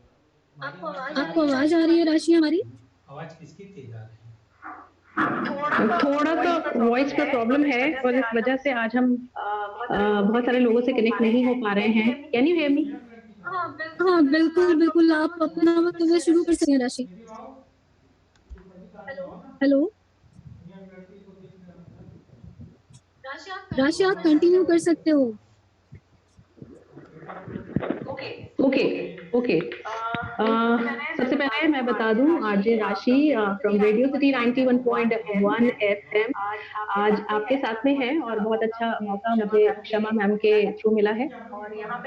D: आपको आवाज आ रही है राशि हमारी?
G: आवाज किसकी तेज आ रही है?
H: थोड़ा सा वॉइस का प्रॉब्लम है और इस वजह से आज हम बहुत सारे लोगों से कनेक्ट नहीं हो पा रहे हैं। Can you hear me?
D: हाँ बिल्कुल बिल्कुल, आप अपना वक्तव्य शुरू कर सकते हैं राशि। हेलो राशि, आप कंटिन्यू कर सकते हो।
H: ओके। सबसे पहले मैं बता दूं, आरजे राशि फ्रॉम रेडियो सिटी 91.1 एफएम आज आपके साथ में है और बहुत अच्छा मौका मुझे क्षमा मैम के थ्रू मिला है।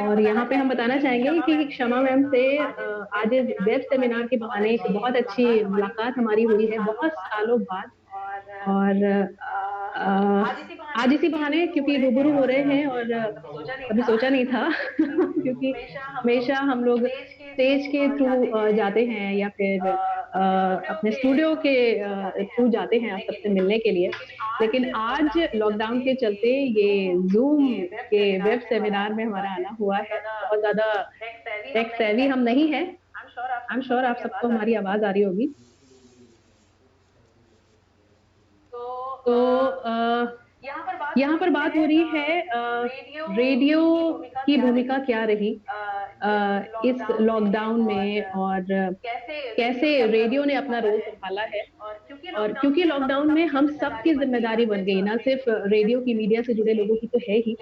H: और यहाँ पे हम बताना चाहेंगे कि क्षमा मैम से आज इस वेब सेमिनार के बहाने एक बहुत अच्छी मुलाकात हमारी हुई है बहुत सालों बाद। और आज इसी बहाने क्योंकि रूबरू हो रहे हैं और कभी सोचा नहीं था क्योंकि हमेशा हम लोग स्टेज के थ्रू जाते हैं या फिर अपने स्टूडियो के थ्रू जाते हैं आप सबसे मिलने के लिए, लेकिन आज लॉकडाउन के चलते ये जूम के वेब सेमिनार में हमारा आना हुआ है। बहुत ज्यादा टेक सेवी हम नहीं है। आई एम श्योर आप सबको हमारी आवाज आ रही होगी। तो यहाँ पर बात हो रही है रेडियो की भूमिका क्या रही इस लॉकडाउन में और कैसे रेडियो ने अपना रोल संभाला है। और क्योंकि लॉकडाउन में हम सबकी जिम्मेदारी बन गई, ना सिर्फ रेडियो की, मीडिया से जुड़े लोगों की तो है ही,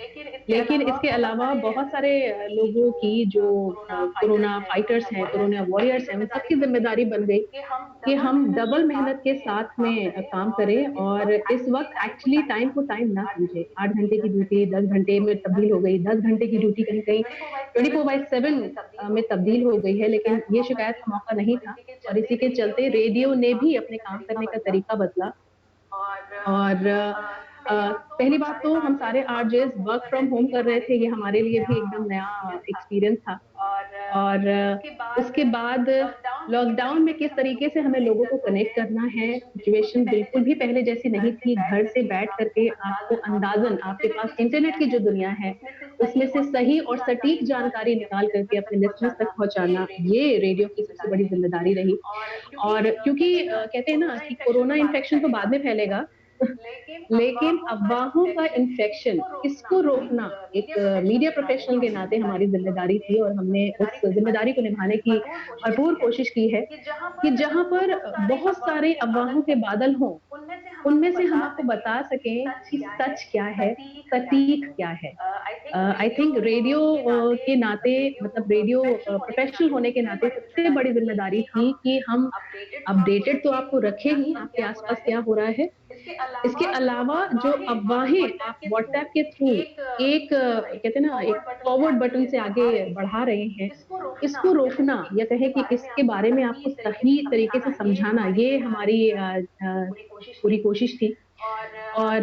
H: लेकिन इसके अलावा बहुत सारे लोगों की जो कोरोना फाइटर्स हैं, कोरोना वॉरियर्स हैं, उन सबकी जिम्मेदारी बन गई कि हम डबल मेहनत के साथ में काम करें और इस वक्त एक्चुअली टाइम को टाइम ना समझे। 8 घंटे की ड्यूटी 10 घंटे में तब्दील हो गई, 10 घंटे की ड्यूटी कहीं कहीं 24/7 में तब्दील हो गई है, लेकिन ये शिकायत का मौका नहीं था और इसी के चलते रेडियो ने भी अपने काम करने का तरीका बदला। और पहली बात तो हम सारे आरजेस वर्क फ्रॉम होम कर रहे थे, ये हमारे लिए भी एकदम नया एक्सपीरियंस था। और उसके बाद लॉकडाउन में किस तरीके से हमें लोगों को कनेक्ट करना है, सिचुएशन बिल्कुल भी पहले जैसी नहीं थी। घर से बैठ करके आपको अंदाजन, आपके पास इंटरनेट की जो दुनिया है उसमें से सही और सटीक जानकारी निकाल करके अपने लिसनर्स तक पहुंचाना, ये रेडियो की सबसे बड़ी जिम्मेदारी रही। और क्योंकि कहते हैं ना कि कोरोना इन्फेक्शन तो बाद में फैलेगा, लेकिन अफवाहों का इन्फेक्शन, इसको रोकना एक मीडिया प्रोफेशनल के नाते हमारी जिम्मेदारी थी और हमने उस जिम्मेदारी को निभाने की भरपूर कोशिश की है कि जहां पर बहुत सारे अफवाहों के बादल हों, उनमें से हम आपको बता सकें कि सच क्या है, सटीक क्या है। आई थिंक रेडियो के नाते, मतलब रेडियो प्रोफेशनल होने के नाते सबसे बड़ी जिम्मेदारी थी कि हम अपडेटेड तो आपको रखें ही, आपके आसपास क्या हो रहा है। इसके अलावा जो अफवाहें आप व्हाट्सएप के थ्रू एक कहते हैं ना, एक फॉरवर्ड बटन से आगे बढ़ा रहे हैं, इसको रोकना या कहें कि इसके बारे में आपको सही तरीके से समझाना, ये हमारी पूरी कोशिश थी। और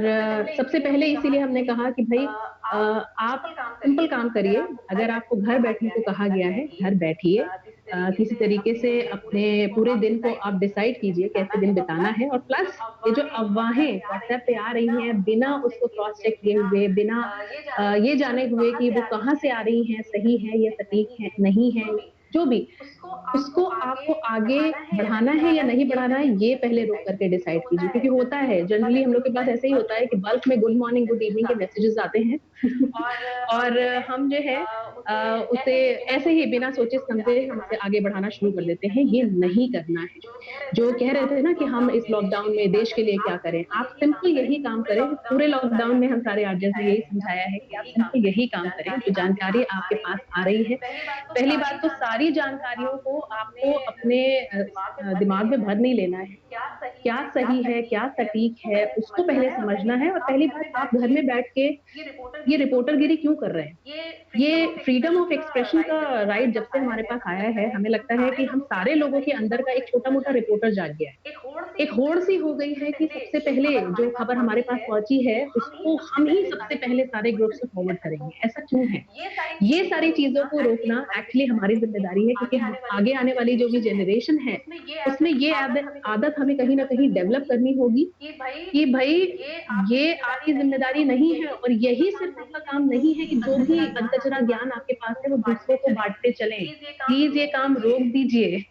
H: सबसे पहले इसीलिए हमने कहा कि भाई आप सिंपल काम करिए। अगर आपको घर बैठने को कहा गया है, घर बैठिए, किसी तरीके से अपने पूरे दिन को आप डिसाइड कीजिए कैसे दिन बिताना है। और प्लस ये जो अफवाहें व्हाट्सएप पे आ रही हैं बिना उसको क्रॉस चेक किए हुए, बिना ये जाने हुए कि वो कहाँ से आ रही हैं, सही है या सटीक है नहीं है, जो भी, उसको आपको आगे बढ़ाना है या नहीं बढ़ाना है, ये पहले रुक करके डिसाइड कीजिए। क्योंकि होता है जनरली हम लोग के पास ऐसे ही होता है कि बल्क में गुड मॉर्निंग गुड इवनिंग के मैसेजेस आते हैं और हम जो है उसे ऐसे ही बिना सोचे समझे हम उसे आगे बढ़ाना शुरू कर देते हैं। ये नहीं करना है। जो कह रहे थे ना कि हम इस लॉकडाउन में देश के लिए क्या करें, आप सिंपल यही काम करें। पूरे लॉकडाउन में हम सारे आरजेस ने यही समझाया है कि आप सिंपल यही काम करें। जो जानकारी आपके पास आ रही है, पहली बात तो सारी जानकारियों को आपको अपने दिमाग में भर नहीं लेना है। क्या सही है, क्या सटीक है, उसको पहले समझना है। और पहली बात, आप घर में बैठ के ये रिपोर्टरगिरी क्यों कर रहे हैं? ये फ्रीडम ऑफ एक्सप्रेशन का राइट जब से हमारे पास आया है, हमें लगता है कि हम सारे लोगों के अंदर का एक छोटा मोटा रिपोर्टर जाग गया है। एक होड़ सी हो गई है कि सबसे पहले जो खबर हमारे पास पहुंची है उसको हम ही सबसे पहले सारे ग्रुप से फॉरवर्ड करेंगे। ऐसा क्यों है? ये सारी चीजों को रोकना एक्चुअली हमारी जिम्मेदारी है, क्योंकि हम आगे आने वाली जो भी जनरेशन है उसमें ये आदत हमें कहीं ना कहीं डेवलप करनी होगी कि भाई ये आपकी जिम्मेदारी नहीं है और यही सिर्फ आपका काम नहीं है कि जो भी अनकचरा ज्ञान आपके पास है वो दूसरों को बांटते चलें। प्लीज ये काम रोक दीजिए।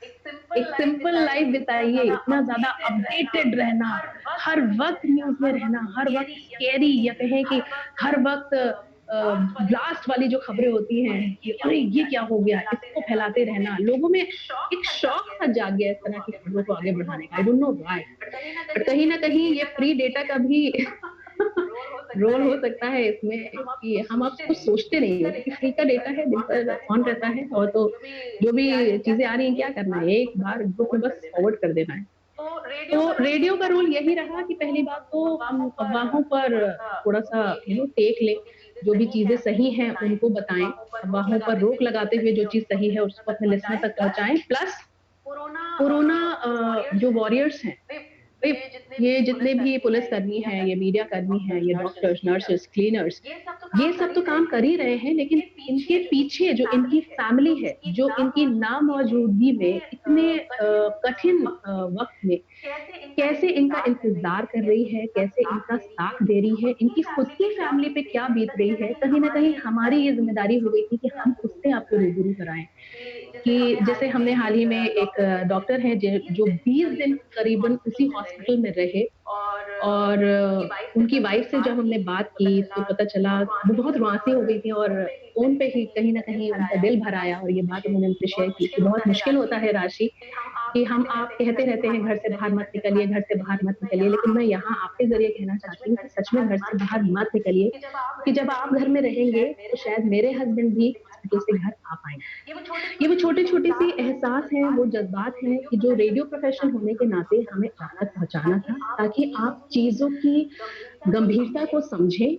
H: एक सिंपल लाइफ बिताइए। इतना ज्यादा अपडेटेड रहना, हर वक्त न्यूज में रहना, हर वक्त स्कैरी या कहें कि हर वक्त ब्लास्ट वाली जो खबरें होती हैं कि अरे ये क्या हो गया, इसको फैलाते रहना, लोगों में एक शौक सा जाग गया इस तरह की खबरों को आगे बढ़ाने का। I don't know why, but कहीं ना कहीं ये फ्री डेटा का भी रोल हो सकता है इसमें कि हम आप कुछ सोचते नहीं होते कि फ्री का डेटा है, दिन पर ऑन रहता है और तो जो भी चीजें आ रही हैं क्या करना है, एक बार ग्रुप में बस फॉरवर्ड कर देना है। तो रेडियो का रोल यही रहा कि पहली बात तो हम अफवाहों पर थोड़ा सा टेक लें, जो भी चीजें सही हैं उनको बताएं, अफवाहों पर रोक लगाते हुए जो चीज सही है उसको अपने लिसनर तक पहुंचाएं। प्लस कोरोना जो वॉरियर्स हैं, ये जितने भी पुलिस कर्मी हैं, ये मीडिया कर्मी हैं, ये डॉक्टर्स, नर्सेस, क्लीनर्स, ये सब तो काम कर ही रहे हैं, लेकिन इनके पीछे जो इनकी फैमिली है, जो इनकी नामौजूदगी में इतने कठिन वक्त में कैसे इनका इंतजार कर रही है, कैसे इनका साथ दे रही है, इनकी खुद की फैमिली पे क्या बीत रही है, कहीं ना कहीं हमारी ये जिम्मेदारी हो गई थी कि हम उससे आपको रूबरू कराएं। कि जैसे हमने हाल ही में एक डॉक्टर है जो 20 दिन करीबन उसी हॉस्पिटल में रहे और उनकी वाइफ से जब हमने बात की तो पता चला वो बहुत रुआंसी हो गई थी और फोन पे ही कहीं ना कहीं उनका दिल भर आया और ये बात उन्होंने हमसे शेयर की कि बहुत मुश्किल होता है राशि कि हम आप कहते रहते हैं घर से बाहर मत निकलिए, घर से बाहर मत निकलिए, लेकिन मैं यहाँ आपके जरिए कहना चाहती हूँ कि सच में घर से बाहर मत निकलिए, कि जब आप घर में रहेंगे तो शायद मेरे हस्बैंड भी हॉस्पिटल से घर आ पाएंगे। ये वो छोटे-छोटे सी एहसास हैं, वो जज़्बात हैं कि जो रेडियो प्रोफ़ेशनल होने के नाते हमें आप तक पहुँचाना था, ताकि आप चीज़ों की गंभीरता को समझें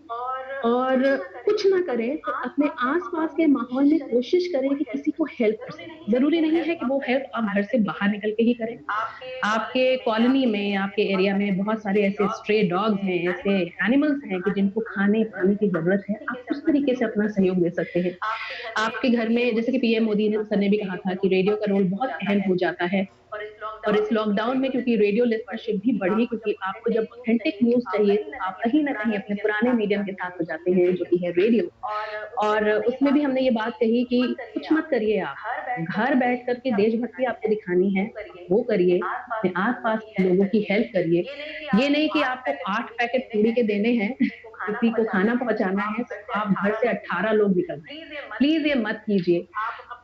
H: और कुछ ना करें तो अपने आस-पास के माहौल में कोशिश करें कि किसी को हेल्प कर सकें। ज़रूरी नहीं है कि वो हेल्प आप घर से बाहर निकल के ही करें। आपके कॉलोनी में, आपके एरिया में बहुत सारे ऐसे स्ट्रे डॉग्स हैं, ऐसे एनिमल्स हैं कि जिनको खाने-पानी की ज़रूरत है। आप उस तरीके से अपना सहयोग दे सकते हैं। आपके घर में जैसे कि पीएम मोदी ने सर ने भी कहा था कि रेडियो का रोल बहुत अहम हो जाता है। और इस लॉकडाउन में क्योंकि रेडियो लिस्टनरशिप भी बढ़ी, क्योंकि आपको जब ऑथेंटिक न्यूज़ चाहिए तो आप कहीं न कहीं अपने पुराने मीडियम के साथ हो जाते हैं, जो कि है रेडियो। और उसमें भी हमने ये बात कही कि कुछ मत करिए आप, घर बैठ कर के देशभक्ति आपको दिखानी है, वो करिए, अपने आस-पास के लोगों की हेल्प करिए। ये नहीं कि आपको 8 पैकेट पूड़ी के देने हैं, किसी को खाना पहुँचाना है, तो आप घर से 18 लोग निकल जाएँ। प्लीज़ ये मत कीजिए।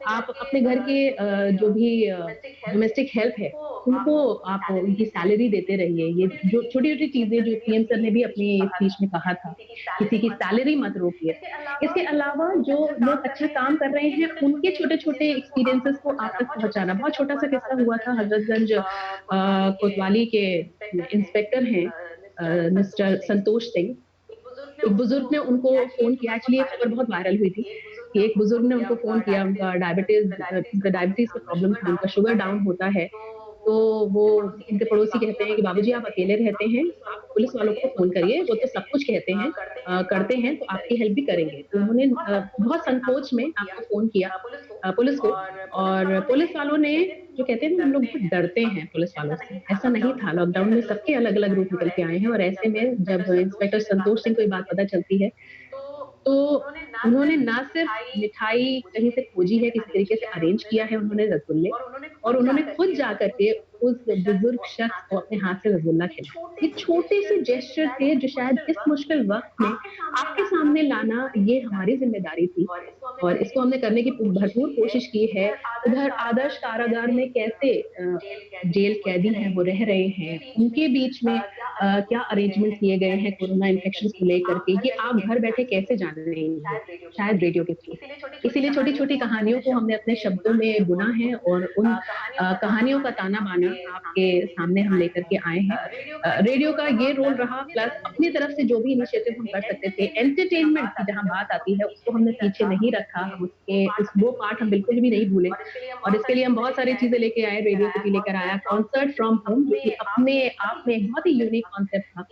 H: आप अपने घर के जो भी डोमेस्टिक हेल्प है, उनको आप उनकी सैलरी देते रहिए। ये जो छोटी-छोटी चीज़ें जो पीएम सर ने भी अपनी स्पीच में कहा था, किसी की सैलरी मत रोकिए। इसके अलावा जो लोग अच्छा काम कर रहे हैं, उनके छोटे-छोटे एक्सपीरियंसेस को आप तक पहुँचाना। बहुत छोटा-सा किस्सा हुआ था हज़रतगंज कोतवाली के इंस्पेक्टर हैं मिस्टर संतोष सिंह। एक बुजुर्ग ने उनको फ़ोन किया, एक्चुअली ये खबर बहुत वायरल हुई थी कि एक बुजुर्ग ने उनको फ़ोन किया, उनका डायबिटीज़ का प्रॉब्लम था, उनका शुगर डाउन होता है। तो वो उनके पड़ोसी कहते हैं कि बाबूजी आप अकेले रहते हैं, आप पुलिस वालों को फ़ोन करिए, वो तो सब कुछ कहते हैं करते हैं, तो आपकी हेल्प भी करेंगे। तो उन्होंने बहुत संकोच में आपको फ़ोन किया पुलिस को, और पुलिस वालों ने, जो कहते हैं ना हम लोग बहुत डरते हैं पुलिस वालों से, ऐसा नहीं था। लॉकडाउन में सबके अलग-अलग रूप निकल के आए हैं, और ऐसे में जब इंस्पेक्टर संतोष सिंह को ये बात पता चलती है, तो उन्होंने ना सिर्फ मिठाई कहीं से खोजी है, किसी तरीके से अरेंज किया है उन्होंने रसगुल्ले, और उन्होंने खुद जाकर के उस बुजुर्ग शख्स को अपने हाथ से रसगुल्ला खिलाया। ये छोटे से जेस्चर थे जो शायद इस मुश्किल वक़्त में आपके सामने लाना ये हमारी ज़िम्मेदारी थी, और इसको हमने करने की भरपूर कोशिश की है। उधर आदर्श कारागार में कैसे जेल कैदी हैं वो रह रहे हैं, उनके बीच में क्या अरेंजमेंट किए गए हैं कोरोना इन्फेक्शंस को लेकर के, ये आप घर बैठे कैसे जान रहे हैं, शायद रेडियो के थ्रू। इसीलिए छोटी-छोटी कहानियों को हमने अपने शब्दों में बुना है, और उन कहानियों का ताना-बाना आपके सामने हम लेकर के आए हैं। रेडियो का ये रोल रहा, प्लस अपनी तरफ से जो भी इनिशिएटिव हम कर सकते थे, एंटरटेनमेंट की जहाँ बात आती है उसको हमने पीछे नहीं रखा, हम वो पार्ट हम बिल्कुल भी नहीं भूले, और इसके लिए हम बहुत सारी चीज़ें लेके आए। रेडियो सिटी लेकर आया कॉन्सर्ट फ्रॉम होम, जो कि अपने आप में एक बहुत ही यूनिक कॉन्सेप्ट था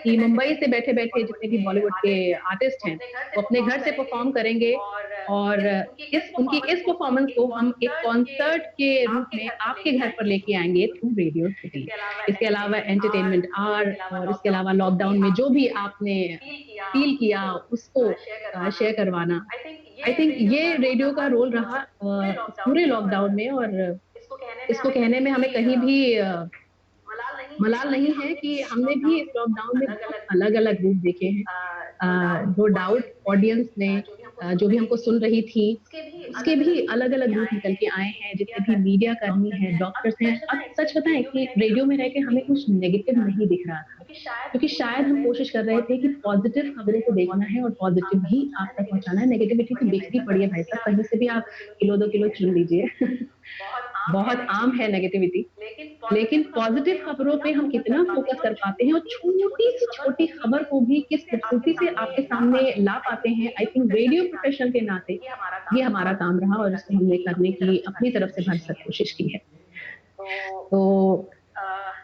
H: कि मुंबई से बैठे-बैठे जितने भी बॉलीवुड के आर्टिस्ट हैं, वो अपने घर से परफॉर्म करेंगे, और उनकी इस परफॉर्मेंस को हम एक कॉन्सर्ट के रूप में आपके घर पर लेके आएँगे थ्रू रेडियो सिटी। इसके अलावा एंटरटेनमेंट आवर, और इसके अलावा लॉकडाउन में जो भी आपने फ़ील किया उसको शेयर करवाना। आई थिंक ये रेडियो का रोल रहा पूरे लॉकडाउन में, और इसको कहने में हमें कहीं भी मलाल नहीं है कि हमने भी इस लॉकडाउन में बहुत अलग-अलग रूप देखे हैं। नो डाउट ऑडियंस ने जो भी हमको सुन रही थी, उसके भी अलग-अलग रूप निकल के आए हैं, जितने भी मीडिया कर्मी हैं, डॉक्टर्स हैं। अब सच बताएँ कि रेडियो में रह के हमें कुछ नेगेटिव नहीं दिख रहा था, क्योंकि शायद हम कोशिश कर रहे थे कि पॉजिटिव खबरों को देखना है और पॉजिटिव ही आप तक पहुँचाना है। नेगेटिविटी तो बिखरी पड़ी है भाई साहब, कहीं से भी आप किलो 2 किलो चुन लीजिए। बहुत आम है नेगेटिविटी, लेकिन पॉजिटिव खबरों पे हम कितना फोकस कर पाते हैं, और छोटी से छोटी खबर को भी किस खूबसूरती से आपके सामने ला पाते हैं। आई थिंक रेडियो प्रोफेशनल के नाते ये हमारा काम रहा, और इसको हमने करने की अपनी तरफ से भरसक कोशिश की है। तो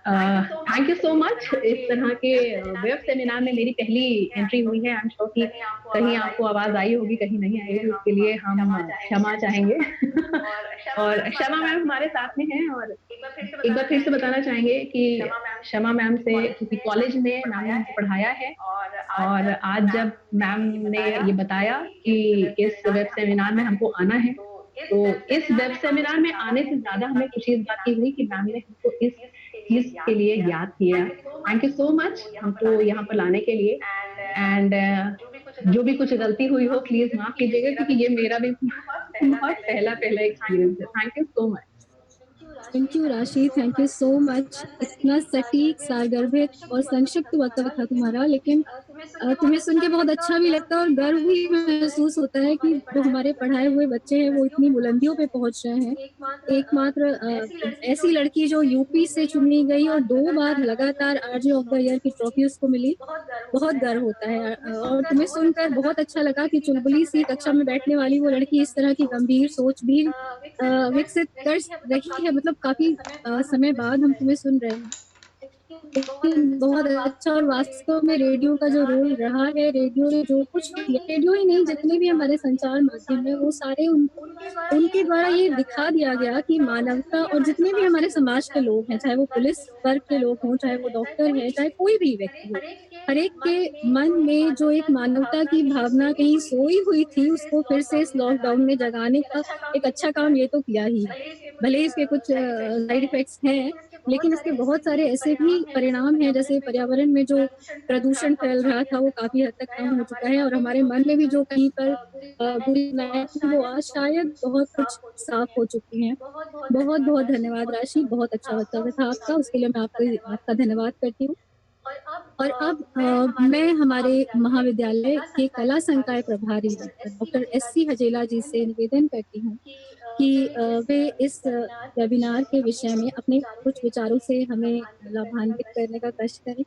H: थैंक यू सो मच। इस तरह के वेब सेमिनार में मेरी पहली एंट्री हुई है। आई एम श्योर कि कहीं आपको आवाज़ आई होगी, कहीं नहीं आई होगी, उसके लिए हम क्षमा चाहेंगे। और क्षमा मैम हमारे साथ में हैं, और एक बार फिर से बताना चाहेंगे कि क्षमा मैम से, क्योंकि कॉलेज में मैम ने हमको पढ़ाया है, और आज जब मैम ने ये बताया कि इस वेब सेमिनार में हमको आना है, तो इस वेब सेमिनार में आने से ज़्यादा हमें खुशी इस बात की हुई कि मैम ने हमको इस चीज़ के लिए याद किया। थैंक यू सो मच हमको यहाँ पर लाने के लिए, एंड जो भी कुछ गलती हुई हो प्लीज़ माफ़ कीजिएगा, क्योंकि ये मेरा भी बहुत पहला एक्सपीरियंस है। Thank you so much.
D: Thank you राशि, थैंक यू सो मच। इतना सटीक, सारगर्भित और संक्षिप्त वक्तव्य था तुम्हारा, लेकिन तुम्हें सुन के बहुत अच्छा भी लगता है और गर्व भी महसूस होता है कि जो हमारे पढ़ाए हुए बच्चे हैं वो इतनी बुलंदियों पे पहुंच रहे हैं। एकमात्र ऐसी लड़की जो यूपी से चुनी गई और 2 बार लगातार आरजे ऑफ द ईयर की ट्रॉफी उसको मिली, बहुत गर्व होता है। और तुम्हें सुनकर बहुत अच्छा लगा कि चुलबुली सी कक्षा में बैठने वाली वो लड़की इस तरह की गंभीर सोच भी विकसित कर रही है। मतलब काफी समय बाद हम तुम्हें सुन रहे हैं, लेकिन बहुत अच्छा। और वास्तव में रेडियो का जो रोल रहा है, रेडियो ने जो कुछ, रेडियो ही नहीं जितने भी हमारे संचार माध्यम है वो सारे उनके द्वारा ये दिखा दिया गया कि मानवता, और जितने भी हमारे समाज के लोग हैं, चाहे वो पुलिस वर्ग के लोग हों, चाहे वो डॉक्टर है, चाहे कोई भी व्यक्ति हो, हर एक के मन में जो एक मानवता की भावना कहीं सोई हुई थी उसको फिर से इस लॉकडाउन में जगाने का एक अच्छा काम ये तो किया ही है। भले ही इसके कुछ साइड इफेक्ट्स हैं, लेकिन इसके बहुत सारे ऐसे भी परिणाम हैं, जैसे पर्यावरण में जो प्रदूषण फैल रहा था वो काफी हद तक कम हो चुका है, और हमारे मन में भी जो कहीं पर बुरी भावनाएं थी वो आज शायद बहुत कुछ साफ हो चुकी हैं। बहुत बहुत धन्यवाद राशि, बहुत अच्छा वक्तव्य था आपका, उसके लिए मैं आपका धन्यवाद करती हूँ। और अब मैं हमारे महाविद्यालय के कला संकाय प्रभारी डॉक्टर एससी हजेला जी से निवेदन करती हूँ कि वे इस वेबिनार के विषय में अपने कुछ विचारों से हमें लाभान्वित करने का कष्ट करें,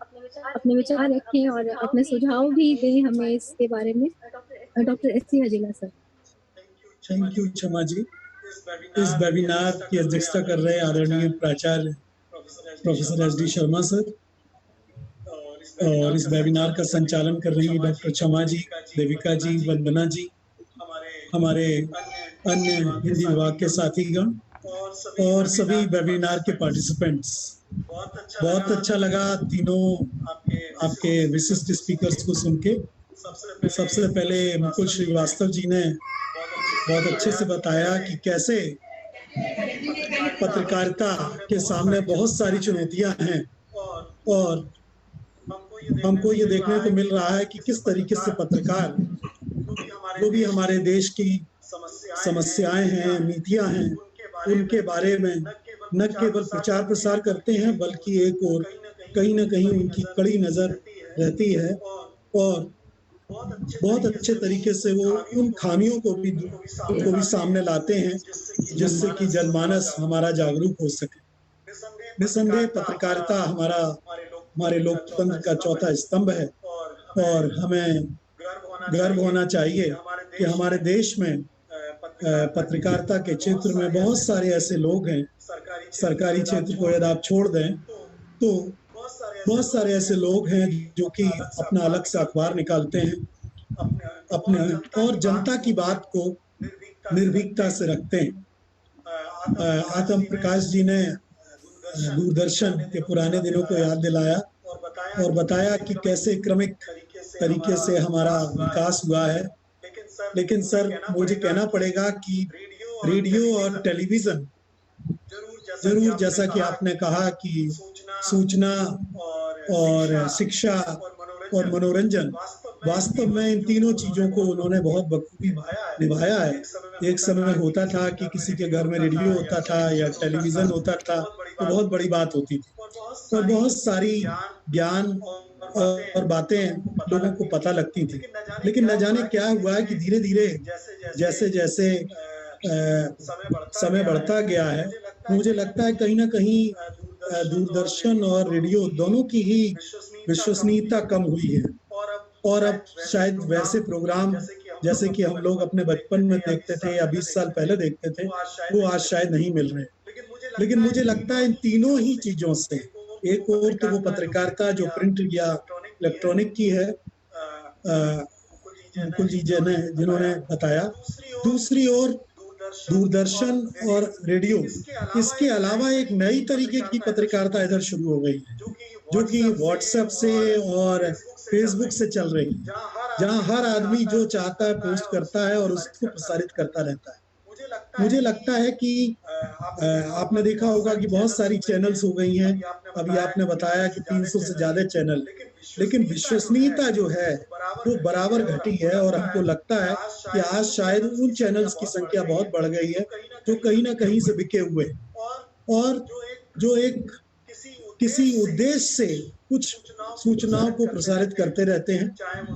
D: अपने विचार रखें और अपने सुझाव भी दें हमें इसके बारे में। Doctor SC Hajela sir.
I: Thank you क्षमा जी। इस वेबिनार की अध्यक्षता कर रहे आदरणीय प्राचार्य professor S D Sharma sir, और इस वेबिनार का संचालन कर रही डॉक्टर क्षमा जी, देविका जी, वंदना जी, हमारे अन्य हिंदी विभाग के साथीगण और सभी वेबिनार के पार्टिसिपेंट्स। बहुत अच्छा लगा तीनों आपके विशिष्ट स्पीकर्स को सुन के। सबसे पहले मुकुल श्रीवास्तव जी ने बहुत अच्छे से बताया कि कैसे पत्रकारिता के सामने बहुत सारी चुनौतियां हैं, और हमको ये देखने को मिल रहा है कि किस तरीके से पत्रकार जो भी हमारे देश की समस्याएं हैं, नीतियां हैं, उनके बारे में न केवल प्रचार प्रसार करते हैं बल्कि एक और कहीं ना कहीं उनकी कड़ी नजर रहती है, और बहुत अच्छे तरीके से वो उन खामियों को भी सामने लाते हैं जिससे कि जनमानस हमारा जागरूक हो सके। निसंदेह पत्रकारिता हमारे लोकतंत्र का चौथा स्तंभ है, और हमें गर्व होना चाहिए कि हमारे देश में पत्रकारिता के क्षेत्र में बहुत सारे ऐसे लोग हैं, सरकारी क्षेत्र को यदि आप छोड़ दें तो बहुत सारे ऐसे लोग हैं जो कि अपना अलग से अखबार निकालते हैं अपने और जनता की बात को निर्भीकता से रखते हैं। आत्म प्रकाश जी ने दूरदर्शन के पुराने दिनों को याद दिलाया और बताया कि कैसे क्रमिक तरीके से हमारा विकास हुआ है, लेकिन सर मुझे कहना पड़ेगा कि रेडियो और टेलीविजन जरूर, जैसा कि आपने कहा कि सूचना और शिक्षा और मनोरंजन, वास्तव में इन तीनों चीजों को उन्होंने बहुत बखूबी निभाया है। एक समय होता था कि किसी के घर में रेडियो होता था या टेलीविजन होता था तो बहुत बड़ी बात होती थी, और बहुत सारी ज्ञान और बातें लोगों को पता लगती थी। लेकिन न जाने क्या हुआ है कि धीरे धीरे जैसे जैसे समय बढ़ता गया है, मुझे लगता है कहीं ना कहीं दूरदर्शन और रेडियो दोनों की ही विश्वसनीयता कम हुई है, और अब शायद वैसे प्रोग्राम जैसे कि हम लोग अपने बचपन में देखते थे या 20 साल पहले देखते थे वो आज शायद नहीं मिल रहे। लेकिन मुझे लगता है इन तीनों ही चीजों से, एक और तो वो पत्रकारिता जो प्रिंट या इलेक्ट्रॉनिक की है, मुकुल जी जिन्होंने बताया, दूसरी ओर दूरदर्शन और रेडियो, इसके अलावा एक नई तरीके की पत्रकारिता इधर शुरू हो गई है जो कि व्हाट्सएप से और फेसबुक से चल रही है, जहां हर आदमी जो चाहता है पोस्ट करता है और उसको प्रसारित करता रहता है। मुझे लगता है कि आपने देखा होगा कि बहुत सारी चैनल्स हो गई हैं, अभी आपने बताया कि 300 से ज्यादा चैनल, लेकिन विश्वसनीयता जो है वो बराबर घटी है, और हमको लगता है कि आज शायद उन चैनल्स की संख्या बहुत बढ़ गई है जो कहीं ना कहीं से बिके हुए, और जो एक किसी उद्देश्य से कुछ सूचनाओं को प्रसारित करते रहते हैं,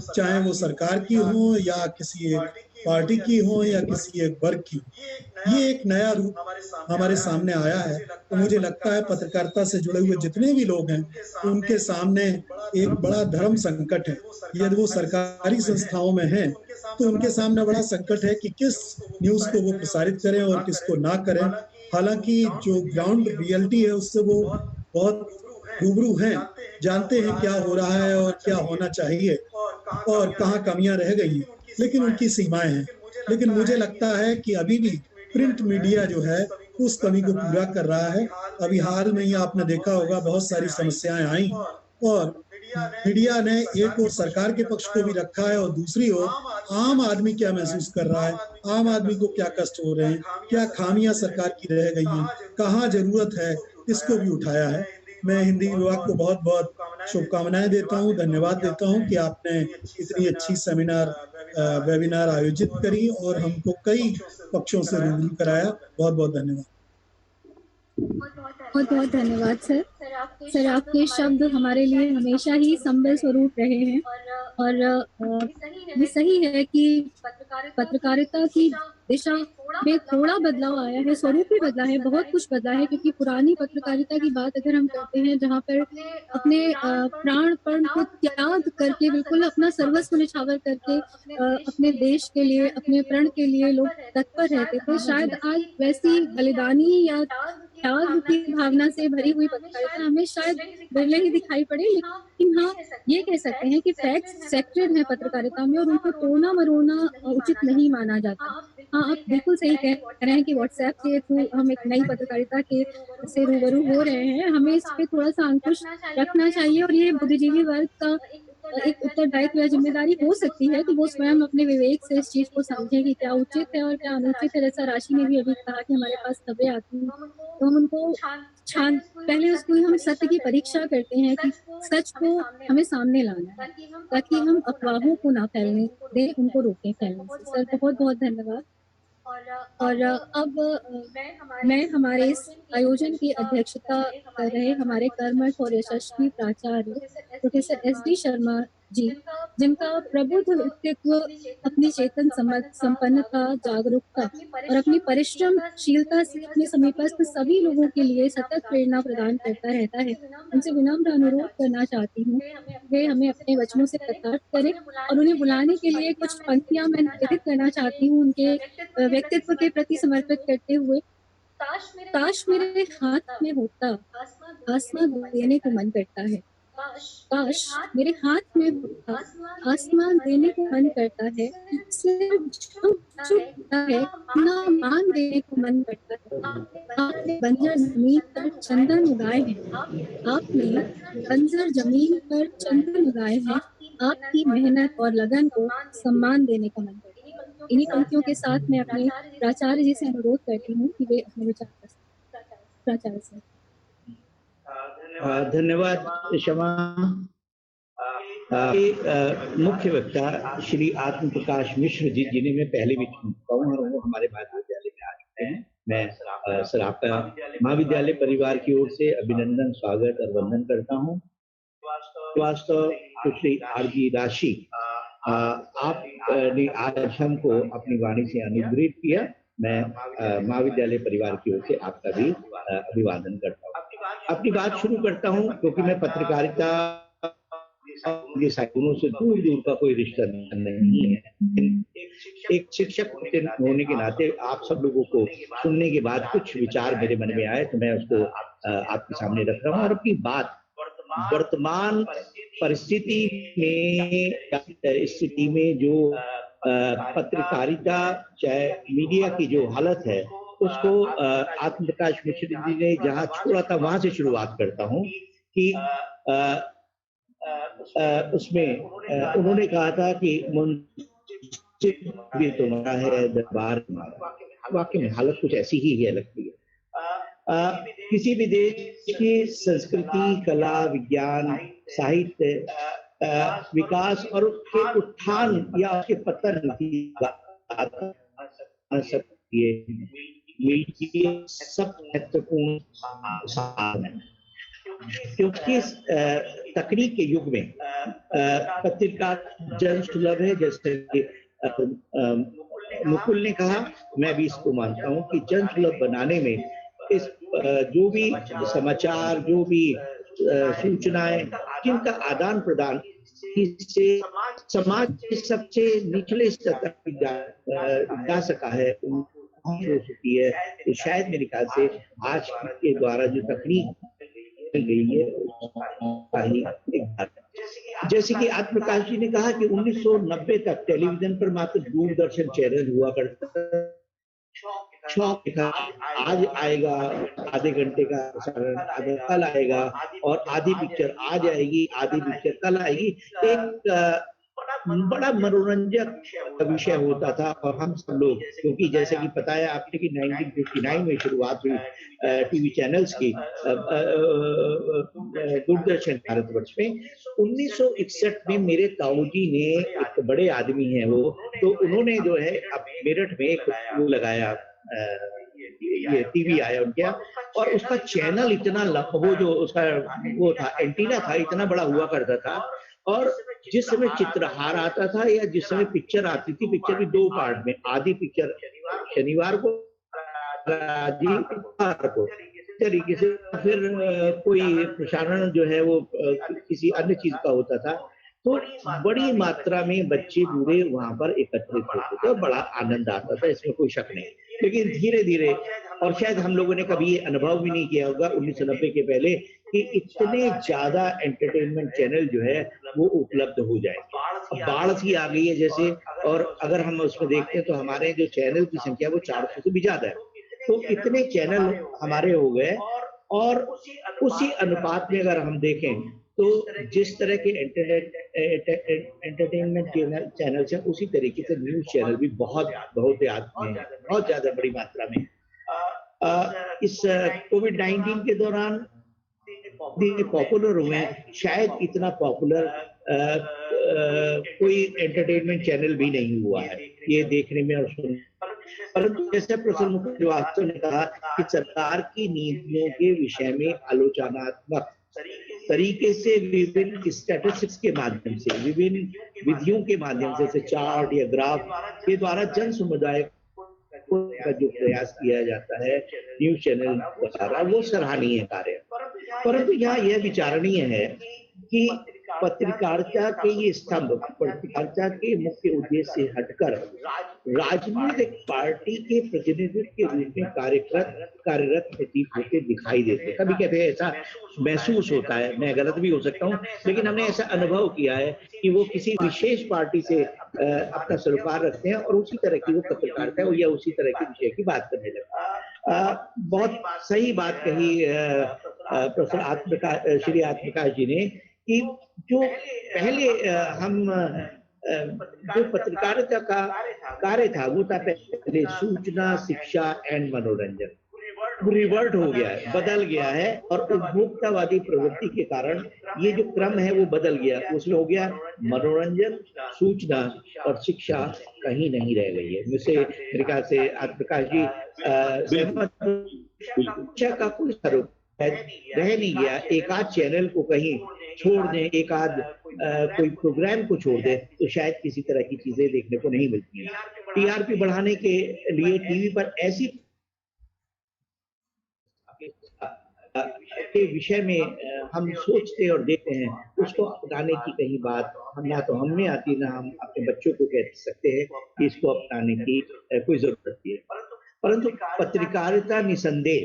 I: चाहे वो सरकार की हो या किसी एक पार्टी की हो या किसी एक वर्ग की। ये एक नया रूप हमारे सामने आया है। तो मुझे लगता है पत्रकारिता से जुड़े हुए जितने भी लोग हैं, उनके सामने एक बड़ा धर्म संकट है। यदि वो सरकारी संस्थाओं में हैं, तो उनके सामने बड़ा संकट है कि किस न्यूज़ को वो प्रसारित करें और किसको ना करें। हालांकि जो ग्राउंड रियलिटी है उससे वो बहुत रूबरू हैं, जानते हैं क्या हो रहा है और क्या होना चाहिए और कहाँ कमियां रह गई हैं, लेकिन उनकी सीमाएं हैं। लेकिन मुझे लगता है कि अभी भी प्रिंट मीडिया जो है उस कमी को पूरा कर रहा है। अभी हाल में ही आपने देखा होगा बहुत सारी समस्याएं आई और मीडिया ने एक और सरकार के पक्ष को भी रखा है और दूसरी ओर आम आदमी क्या महसूस कर रहा है, आम आदमी को क्या कष्ट हो रहे हैं, क्या खामियां सरकार की रह गई हैं, कहाँ जरूरत है, इसको भी उठाया है। मैं हिंदी विभाग को बहुत बहुत शुभकामनाएं देता हूं, धन्यवाद देता हूं कि आपने इतनी अच्छी वेबिनार आयोजित करी और हमको कई पक्षों से रूबरू कराया। बहुत बहुत धन्यवाद।
D: बहुत बहुत धन्यवाद सर। आपके शब्द हमारे लिए हमेशा ही संबल स्वरूप रहे हैं और ये सही है कि पत्रकारिता की दिशा में थोड़ा बदलाव आया है, स्वरूप भी बदला है, बहुत कुछ बदला है। क्योंकि पुरानी पत्रकारिता की बात अगर हम करते हैं, जहाँ पर अपने प्राणपण को त्याग करके, बिल्कुल अपना सर्वस्व निछावर करके अपने देश के लिए, अपने प्रण के लिए लोग तत्पर रहते थे, शायद आज वैसी बलिदानी या त्याग की भावना से भरी हुई पत्रकारिता हमें शायद विरले ही दिखाई पड़े। लेकिन हाँ, ये कह सकते हैं कि फैक्ट्स सेक्रेड है पत्रकारिता में और उनको तोड़ना मरोड़ना उचित नहीं माना जाता। हाँ, आप बिल्कुल सही कह रहे हैं कि व्हाट्सएप के थ्रू हम एक नई पत्रकारिता के से रूबरू हो रहे हैं। हमें इस पे थोड़ा सा अंकुश रखना चाहिए और ये बुद्धिजीवी वर्ग का एक उत्तरदायित्व या जिम्मेदारी हो सकती है कि वो स्वयं अपने विवेक से इस चीज को समझे कि क्या उचित है और क्या अनुचित है। जैसा राशि ने भी अभी कहा कि हमारे पास खबरें आती हैं, तो हम उनको पहले उसको हम सत्य की परीक्षा करते हैं कि सच को हमें सामने लाना है, ताकि हम अफवाहों को ना फैलने दें, उनको रोकें फैलने से। सर बहुत बहुत धन्यवाद। और अब मैं हमारे इस आयोजन की अध्यक्षता कर रहे हमारे कर्मठ और यशस्वी प्राचार्य प्रोफेसर SD शर्मा जी, जिनका प्रबुद्ध व्यक्तित्व, अपनी चेतन संपन्नता, जागरूकता और अपनी परिश्रमशीलता से अपने समीपस्थ सभी लोगों के लिए सतत प्रेरणा प्रदान करता रहता है। उनसे विनम्र अनुरोध करना चाहती हूँ, वे हमें अपने वचनों से कटाक्ष करें और उन्हें बुलाने के लिए कुछ पंक्तियां मैं निवेदित करना चाहती हूँ उनके व्यक्तित्व के प्रति समर्पित करते हुए। काश मेरे हाथ में होता, आसमां देने को मन करता है। काश मेरे हाथ में होता, आसमान देने को मन करता है। सिर्फ झुकता है, ना मान देने को मन करता है। आपने बंजर जमीन पर चंदन उगाए हैं, आपने बंजर जमीन पर चंदन उगाए हैं। आपकी मेहनत और लगन को सम्मान देने का मन करता है। इन्हीं पंक्तियों के साथ मैं अपने प्राचार्य जी से अनुरोध करती हूँ कि वे अपने विचार प्राचार्य से।
F: धन्यवाद क्षमा। मुख्य वक्ता श्री आत्म प्रकाश मिश्र जी, जिन्हें मैं पहले भी चुन चुका हूँ और वो हमारे महाविद्यालय में आ चुके हैं। मैं सर आपका महाविद्यालय परिवार की ओर से अभिनंदन, स्वागत और वंदन करता हूँ। वास्तव श्री RG राशि, आपने आज हमको अपनी वाणी से अनुग्रहित किया। मैं महाविद्यालय परिवार की ओर से आपका भी अभिवादन करता हूँ। अपनी बात शुरू करता हूँ, क्योंकि मैं पत्रकारिता ये साइकों से दूर दूर का कोई रिश्ता नहीं है। एक शिक्षक होने के नाते आप सब लोगों को सुनने के बाद कुछ विचार मेरे मन में आए, तो मैं उसको आपके सामने रख रहा हूँ। और अपनी बात वर्तमान परिस्थिति में जो पत्रकारिता, चाहे मीडिया की जो हालत है, उसको आत्म प्रकाश मिश्र जी ने जहाँ छोड़ा था वहां से शुरुआत करता हूँ कि उसमें उन्होंने कहा था कि भी तुम्हारा है, दरबार तुम्हारा। वाकई में हालत कुछ ऐसी ही है लगती है। किसी भी देश की संस्कृति, कला, विज्ञान, साहित्य, विकास और उसके उत्थान या उसके पतन की मीडिया सब महत्वपूर्ण साधन है, क्योंकि इस तकनीक के युग में पत्रिका जन सुलभ है। जैसे कि मुकुल ने कहा, मैं भी इसको मानता हूं कि जन सुलभ बनाने में इस जो भी समाचार, जो भी सूचनाएं, जिनका आदान प्रदान इससे समाज के सबसे निचले स्तर तक जा सका है, हो चुकी है। तो शायद मेरे ख्याल से आज के द्वारा जो तकनीक गई है, जैसे कि आज प्रकाश जी ने कहा कि 1990 तक टेलीविजन पर मात्र दूरदर्शन चैनल हुआ करता था। आज आएगा आधे घंटे का प्रसारण, कल आएगा, और आधी पिक्चर आज आएगी, आधी पिक्चर कल आएगी। एक बड़ा मनोरंजक विषय होता था। और हम सब लोग, क्योंकि जैसे कि पता है आपने कि 1959 में शुरुआत हुई टीवी चैनल्स की दूरदर्शन भारतवर्ष में। 1961 में मेरे ताऊजी ने, एक बड़े आदमी हैं वो, तो उन्होंने जो है अब मेरठ में एक वो लगाया, ये टीवी आया उनके, और उसका चैनल इतना वो जो उसका वो था, एंटीना था, इतना बड़ा हुआ करता था। और जिस समय चित्रहार आता था या जिस समय पिक्चर आती थी, पिक्चर भी 2 पार्ट में, आधी पिक्चर शनिवार को, आधी इतवार को, तरीके से फिर कोई प्रसारण जो है वो किसी अन्य चीज का होता था। तो बड़ी मात्रा में बच्चे बूढ़े वहां पर एकत्रित होते थे, बड़ा आनंद आता था, इसमें कोई शक नहीं। लेकिन धीरे धीरे, और शायद हम लोगों ने कभी ये अनुभव भी नहीं किया होगा 1990 के पहले, कि इतने ज्यादा एंटरटेनमेंट चैनल जो है वो उपलब्ध हो जाए। अब बाढ़ सी आ गई है जैसे, और अगर हम उसमें देखते हैं तो हमारे जो चैनल की संख्या वो 400 से भी ज्यादा है। तो इतने चैनल हमारे हो गए, और उसी अनुपात में अगर हम देखें तो जिस तरह के एंटरटेनमेंट चैनल्स हैं, उसी तरीके से न्यूज चैनल भी बहुत ज्यादा बड़ी मात्रा में। इस कोविड-19 के दौरान पॉपुलर हुए, शायद इतना पॉपुलर कोई एंटरटेनमेंट चैनल भी नहीं हुआ है ये देखने में और सुनने। परंतु जैसे प्रोफेसर मुकुल श्रीवास्तव ने कहा कि सरकार की नीतियों के विषय में आलोचनात्मक तरीके से विभिन्न स्टैटिस्टिक्स के माध्यम से, विभिन्न विधियों के माध्यम से, चार्ट या ग्राफ के द्वारा जन समुदाय का जो प्रयास किया जाता है न्यूज चैनल द्वारा, वो सराहनीय कार्य। परंतु यहाँ यह विचारणीय है कि पत्रकारिता के ये स्तंभ, पत्रकारिता के मुख्य उद्देश्य से हटकर राजनीतिक पार्टी के प्रतिनिधित्व के रूप में कार्यरत प्रतीत होते दिखाई देते। कभी कहते हैं ऐसा महसूस होता है, मैं गलत भी हो सकता हूँ, लेकिन हमने ऐसा अनुभव किया है कि वो किसी विशेष पार्टी से अपना सरोकार रखते हैं और उसी तरह की वो पत्रकारिता है या उसी तरह के विषय की बात करने लगते। बहुत सही बात कही प्रोफेसर श्री आत्मप्रकाश जी ने कि जो पहले हम जो पत्रकारिता का कार्य था वो था पहले सूचना, शिक्षा एंड मनोरंजन। रिवर्ट हो गया है, बदल गया है, और उपभोक्तावादी प्रवृत्ति के कारण ये जो क्रम है वो बदल गया। उसमें हो गया मनोरंजन, सूचना और शिक्षा कहीं नहीं रह गई है। मुझसे मेरे ख्याल से आत्मप्रकाश जी शिक्षा का कोई स्वरूप रह नहीं गया। एक आध चैनल को कहीं छोड़ दें, एक आध कोई प्रोग्राम को छोड़ दें तो शायद किसी तरह की चीजें देखने को नहीं मिलती हैं। टीआरपी बढ़ाने के लिए टीवी पर ऐसी के विषय में हम सोचते और देखते हैं, उसको अपनाने की कहीं बात ना तो हम में आती, ना हम अपने बच्चों को कह सकते हैं कि इसको अपनाने की कोई जरूरत है। परंतु पत्रकारिता निसंदेह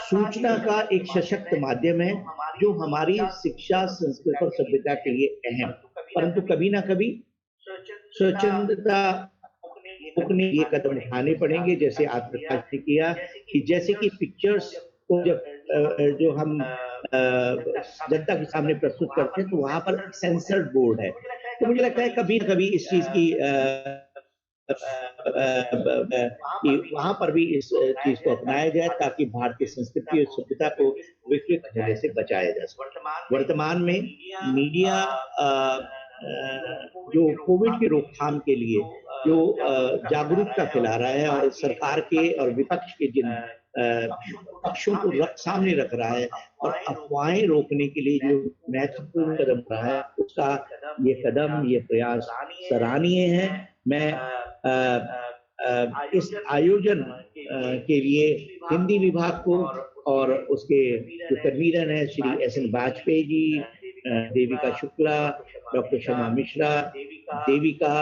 F: सूचना का एक सशक्त माध्यम है जो हमारी शिक्षा, संस्कृति और सभ्यता के लिए अहम, परंतु कभी ना कभी स्वच्छंदता रोकने ये कदम उठाने पड़ेंगे, जैसे आत्मप्रकाश ने किया कि जैसे कि पिक्चर्स को जब जो हम जनता के सामने प्रस्तुत करते हैं तो वहां पर सेंसर्ड बोर्ड है। तो मुझे लगता है कभी न कभी इस चीज की वहां पर भी इस चीज को अपनाया जाए ताकि भारतीय संस्कृति और सभ्यता को विकृत होने से बचाया जा सके। वर्तमान में मीडिया जो कोविड की रोकथाम के लिए जो जागरूकता फैला रहा है और सरकार के और विपक्ष के जिन पक्षों को सामने रख रहा है और अफवाहें रोकने के लिए जो महत्वपूर्ण कदम रहा है, उसका ये कदम, ये प्रयास सराहनीय है। मैं इस आयोजन के लिए हिंदी विभाग को और उसके जो कन्वीनर हैं श्री SN वाजपेयी जी, देविका शुक्ला, डॉक्टर क्षमा Mishra, Devika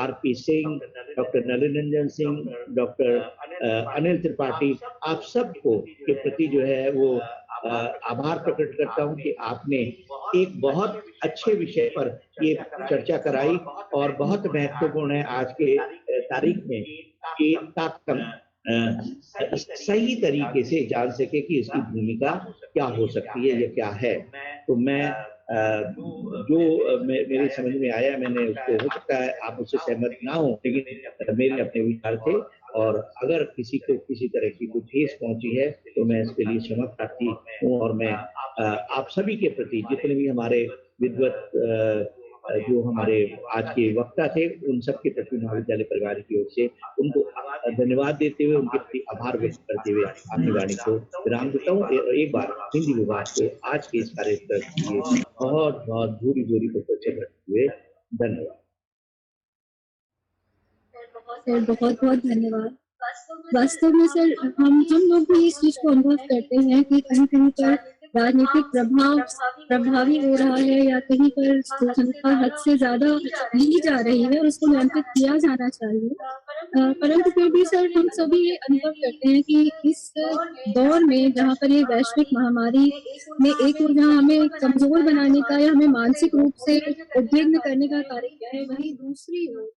F: RP Singh, doctor Nalin Ranjan Singh, doctor Anil Tripathi, आप सबको के प्रति जो है वो आभार प्रकट करता हूं कि आपने एक बहुत अच्छे विषय पर ये चर्चा कराई और बहुत महत्वपूर्ण है आज के तारीख में कि सही तरीके से जान सके कि इसकी भूमिका क्या हो सकती है या क्या है। तो मैं जो मेरे समझ में आया, मैंने उसको, हो सकता है आप उससे सहमत ना हो, लेकिन मेरे अपने विचार थे और अगर किसी को किसी तरह की कोई ठेस पहुंची है तो मैं इसके लिए क्षमा प्रार्थी हूँ। और मैं आप सभी के प्रति, जितने भी हमारे विद्वत जो हमारे आज के वक्ता थे, उन सब के प्रति महाविद्यालय परिवार की ओर से उनको धन्यवाद देते हुए, उनके प्रति आभार व्यक्त करते हुए अपनी वाणी को विराम देता हूँ। एक बार हिंदी विभाग को आज के इस कार्यक्रम के लिए बहुत बहुत भूरी भूरी प्रशंसा करते हुए धन्यवाद।
D: सर बहुत बहुत धन्यवाद। वास्तव में सर हम लोग भी इस चीज को अनुभव करते हैं कि कहीं कहीं पर राजनीतिक प्रभाव प्रभावी हो रहा है या कहीं पर जनता हद से ज्यादा ली जा रही है और उसको नियंत्रित किया जाना चाहिए। परंतु फिर भी सर हम सभी ये अनुभव करते हैं कि इस दौर में जहाँ पर ये वैश्विक महामारी में एक ओर जहाँ हमें कमजोर बनाने का या हमें मानसिक रूप से उद्विग्न करने का कार्य किया है, वहीं दूसरी ओर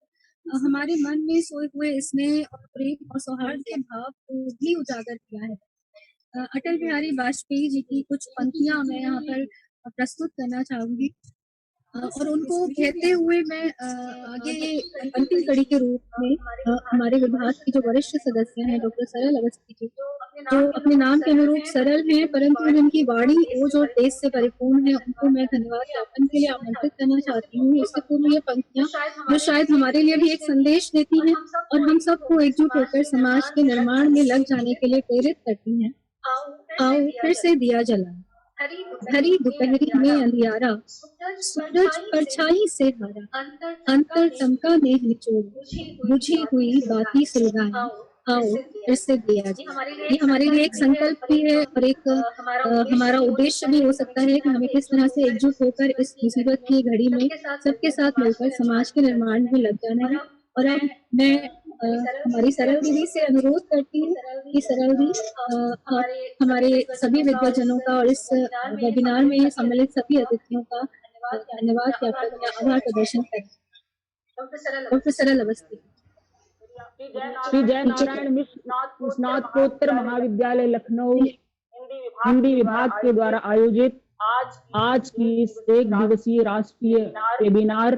D: हमारे मन में सोए हुए स्नेह और प्रेम और सौहार्द के भाव को भी उजागर किया है। अटल बिहारी वाजपेयी जी की कुछ पंक्तियां मैं यहाँ पर प्रस्तुत करना चाहूंगी और उनको कहते हुए मैं आगे अंतिम कड़ी के रूप में हमारे विभाग की जो वरिष्ठ सदस्य हैं डॉक्टर सरल अवस्थी जी, जो अपने नाम के अनुरूप सरल हैं परंतु जिनकी वाणी ओज और तेज से परिपूर्ण है, उनको मैं धन्यवाद ज्ञापन के लिए आमंत्रित करना चाहती हूँ। इससे पूर्व ये पंक्तियां जो शायद हमारे लिए भी एक संदेश देती हैं और हम सबको एकजुट होकर समाज के निर्माण में लग जाने के लिए प्रेरित करती हैं। आओ फिर से दिया जला, हरी दोपहरी में अंधियारा, सूरज परछाई से हारा, अंतर तमका में निचोड़, बुझी हुई बाती सुलगाएं, आओ फिर से दिया जला। ये हमारे लिए एक संकल्प भी है और एक हमारा उद्देश्य भी हो सकता है कि हमें किस तरह से एकजुट होकर इस मुसीबत की घड़ी में सबके साथ मिलकर समाज के निर्माण में लग जाना है। और अब मैं हमारी सरल दीदी से अनुरोध करती हूँ कि सरल दी हमारे सभी विद्वजनों का और इस वेबिनार में सम्मिलित सभी अतिथियों का धन्यवाद ज्ञापन या आभार प्रदर्शन करें। डॉक्टर सरल अवस्थी।
J: श्री जय नारायण मिश्र स्नातकोत्तर महाविद्यालय लखनऊ हिंदी विभाग के द्वारा आयोजित आज की इस एक दिवसीय राष्ट्रीय वेबिनार,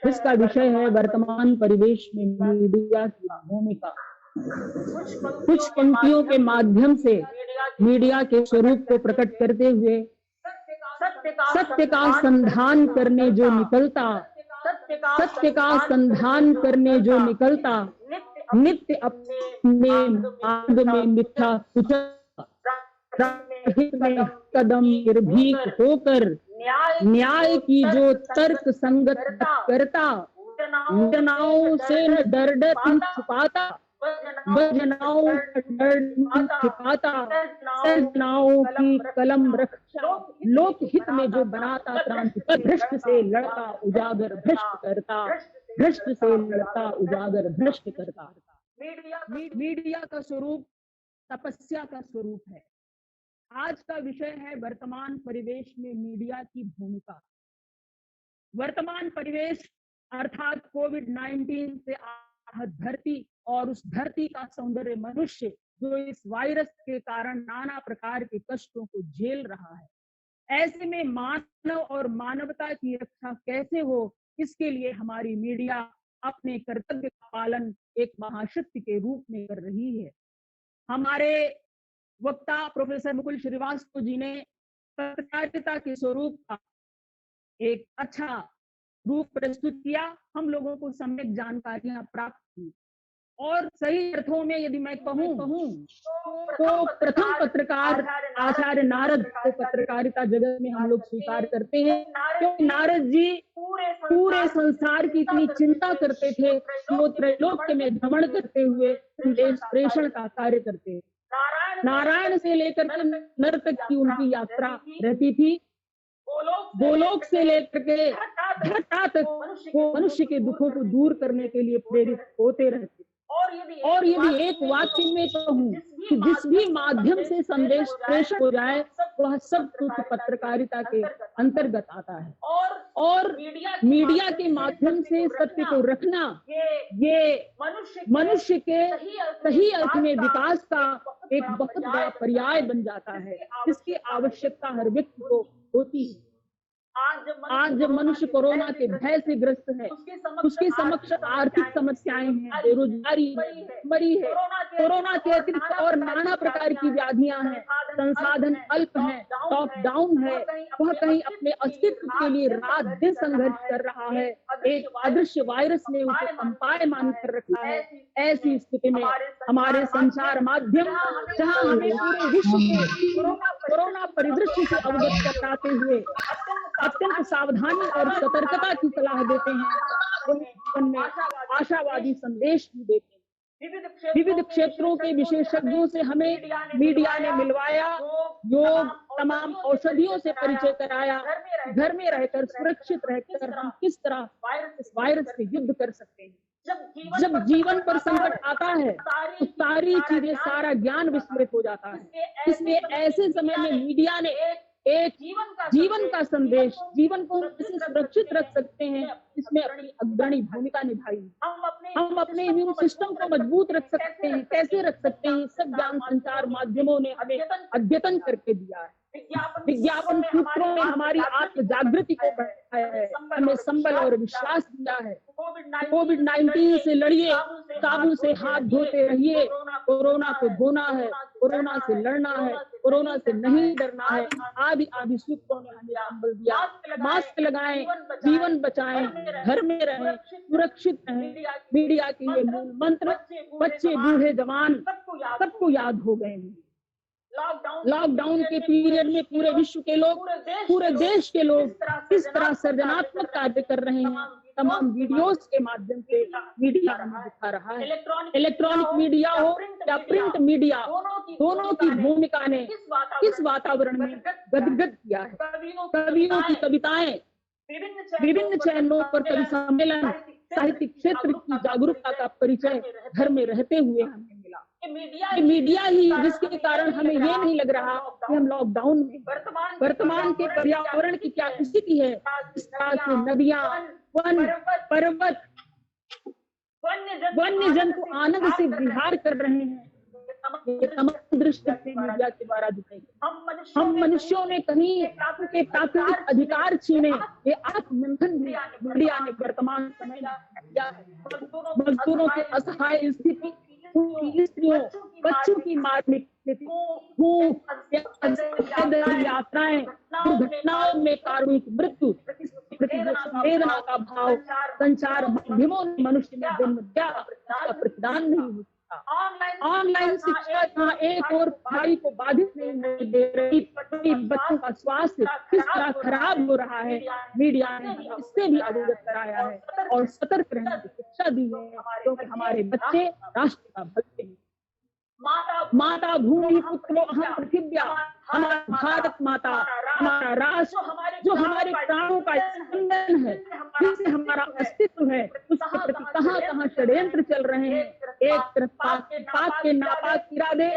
J: जिसका विषय है वर्तमान परिवेश में मीडिया की भूमिका। कुछ पंक्तियों के माध्यम से मीडिया के स्वरूप को प्रकट करते हुए सत्य का संधान करने जो निकलता, सत्य का संधान करने जो निकलता, नित्य अपने मार्ग में मिथ्या में कदम निर्भीक होकर न्याय की जो तर्क संगत करता, वंदनाओं से न डर छुपाता, वंदनाओं से डर छुपाता, सजनाओं की कलम रखता, लोकहित में जो बनाता क्रांति, भ्रष्ट से लड़ता उजागर भ्रष्ट करता, भ्रष्ट से लड़ता उजागर भ्रष्ट करता। मीडिया का स्वरूप तपस्या का स्वरूप है। आज का विषय है वर्तमान परिवेश में मीडिया की भूमिका। वर्तमान परिवेश अर्थात कोविड-19 से आहत धरती और उस धरती का सौंदर्य मनुष्य जो इस वायरस के कारण नाना प्रकार के कष्टों को झेल रहा है। ऐसे में मानव और मानवता की रक्षा कैसे हो, इसके लिए हमारी मीडिया अपने कर्तव्य का पालन एक महाशक्ति के रूप में कर रही है। हमारे वक्ता प्रोफेसर मुकुल श्रीवास्तव जी ने पत्रकारिता के स्वरूप का एक अच्छा रूप प्रस्तुत किया, हम लोगों को सम्यक जानकारियां प्राप्त हुई। और सही अर्थों में यदि मैं कहूँ तो प्रथम पत्रकार आचार्य नारद को पत्रकारिता जगत में हम लोग स्वीकार करते हैं, क्योंकि नारद जी पूरे संसार की इतनी चिंता करते थे कि वो त्रैलोक्य में भ्रमण करते हुए संदेश प्रेषण का कार्य करते। नारायण से लेकर के नर तक की उनकी यात्रा रहती थी। गोलोक से लेकर के घटा तक वो मनुष्य के दुखों को दूर करने के लिए प्रेरित होते रहते। और यदि एक वाक्य में कहूँ कि जिस भी माध्यम से संदेश प्रेषण हो जाए वह सब कुछ पत्रकारिता के अंतर्गत आता है। और मीडिया के माध्यम से सत्य को रखना ये मनुष्य के सही अर्थ में विकास का एक बहुत बड़ा पर्याय बन जाता है, जिसकी आवश्यकता हर व्यक्ति को होती है। आज जब मनुष्य कोरोना के भय से ग्रस्त है, उसके समक्ष आर्थिक समस्याएं हैं, बेरोजगारी है, मरी है, कोरोना के अतिरिक्त और नाना प्रकार की व्याधियां हैं, संसाधन अल्प हैं, लॉकडाउन है, वह कहीं अपने अस्तित्व के लिए रात दिन संघर्ष कर रहा है। एक अदृश्य वायरस ने उसे कंपायमान कर रखा है। ऐसी स्थिति में हमारे संचार माध्यम जहां हमें पूरे विश्व के कोरोना परिदृश्य से अवगत कराते हुए अत्यंत सावधानी और सतर्कता की सलाह देते हैं, वो जीवन में आशावादी संदेश भी देते हैं। विविध क्षेत्रों के विशेषज्ञों से हमें मीडिया ने मिलवाया, योग तमाम औषधियों से परिचय कराया। घर में रहकर सुरक्षित रहकर हम किस तरह इस वायरस से युद्ध कर सकते हैं। जब जीवन पर संकट आता है तो सारी चीजें, सारा ज्ञान विस्मृत हो जाता है। इसलिए ऐसे समय में मीडिया ने एक जीवन का संदेश, जीवन को कैसे सुरक्षित रख सकते हैं, इसमें अपनी अग्रणी भूमिका निभाई। हम अपने इम्यून सिस्टम को मजबूत रख सकते हैं, कैसे रख सकते हैं, सब ज्ञान संचार माध्यमों ने हमें अद्यतन करके दिया है। विज्ञापन सूत्रों में हमारी आत्म जागृति को बढ़ाया है, हमें संबल और विश्वास दिया है। कोविड-19 से लड़िए, साबुन से हाथ धोते रहिए, कोरोना को धोना है, कोरोना से लड़ना है, कोरोना से नहीं डरना है, आदि आदि सूत्रों ने हमें संबल दिया। मास्क लगाएं, जीवन बचाएं, घर में रहें, सुरक्षित रहें। मीडिया के ये मूल मंत्र बच्चे बूढ़े जवान सबको याद हो गए हैं। लॉकडाउन के पीरियड में पूरे विश्व के लोग, पूरे देश के लोग किस तरह सृजनात्मक कार्य कर रहे हैं, तमाम वीडियोस के माध्यम से मीडिया हमें दिखा रहा है। इलेक्ट्रॉनिक मीडिया हो या प्रिंट मीडिया, दोनों की भूमिका ने किस वातावरण में गदगद किया है। कवियों की कविताएं, विभिन्न चैनलों पर कवि सम्मेलन, साहित्यिक क्षेत्र की जागरूकता का परिचय घर में रहते हुए हमें मिला। मीडिया ही जिसके कारण हमें ये नहीं लग रहा कि हम लॉकडाउन में। वर्तमान के पर्यावरण की क्या स्थिति है, इस तरह से नदियां, वन, पर्वत, वन्य जंतु आनंद से विहार कर रहे हैं। ये तमाम दृश्य मीडिया के द्वारा दिखाई। हम मनुष्यों ने कहीं के प्राकृतिक अधिकार छीने, ये आत्ममंथन भी मीडिया ने वर्तमान समय में किया है। मजदूरों की असहाय स्थिति, स्त्रियों, बच्चों की मार्मिक स्थिति, यात्राएं, दुर्घटनाओं में कारुणिक मृत्यु, संवेदना का भाव संचार माध्यमों ने मनुष्य में जन्म दिया, उसका प्रतिदान नहीं हो सकता। ऑनलाइन शिक्षा जहाँ एक और पढ़ाई को बाधित नहीं दे रही, बच्चों का स्वास्थ्य किस तरह खराब हो रहा है, मीडिया ने इससे भी अवगत कराया है और सतर्क रहने की शिक्षा दी है, क्योंकि हमारे बच्चे राष्ट्र का भविष्य हैं। माता भूमि पुत्रो अहम पृथिव्या, हमारा भारत माता, हमारा राष्ट्र जो हमारे प्राणों का स्पंदन है, जिससे हमारा अस्तित्व है, उसके प्रति कहाँ षड्यंत्र चल रहे हैं। एक तरफ पाक के नापाक इरादे,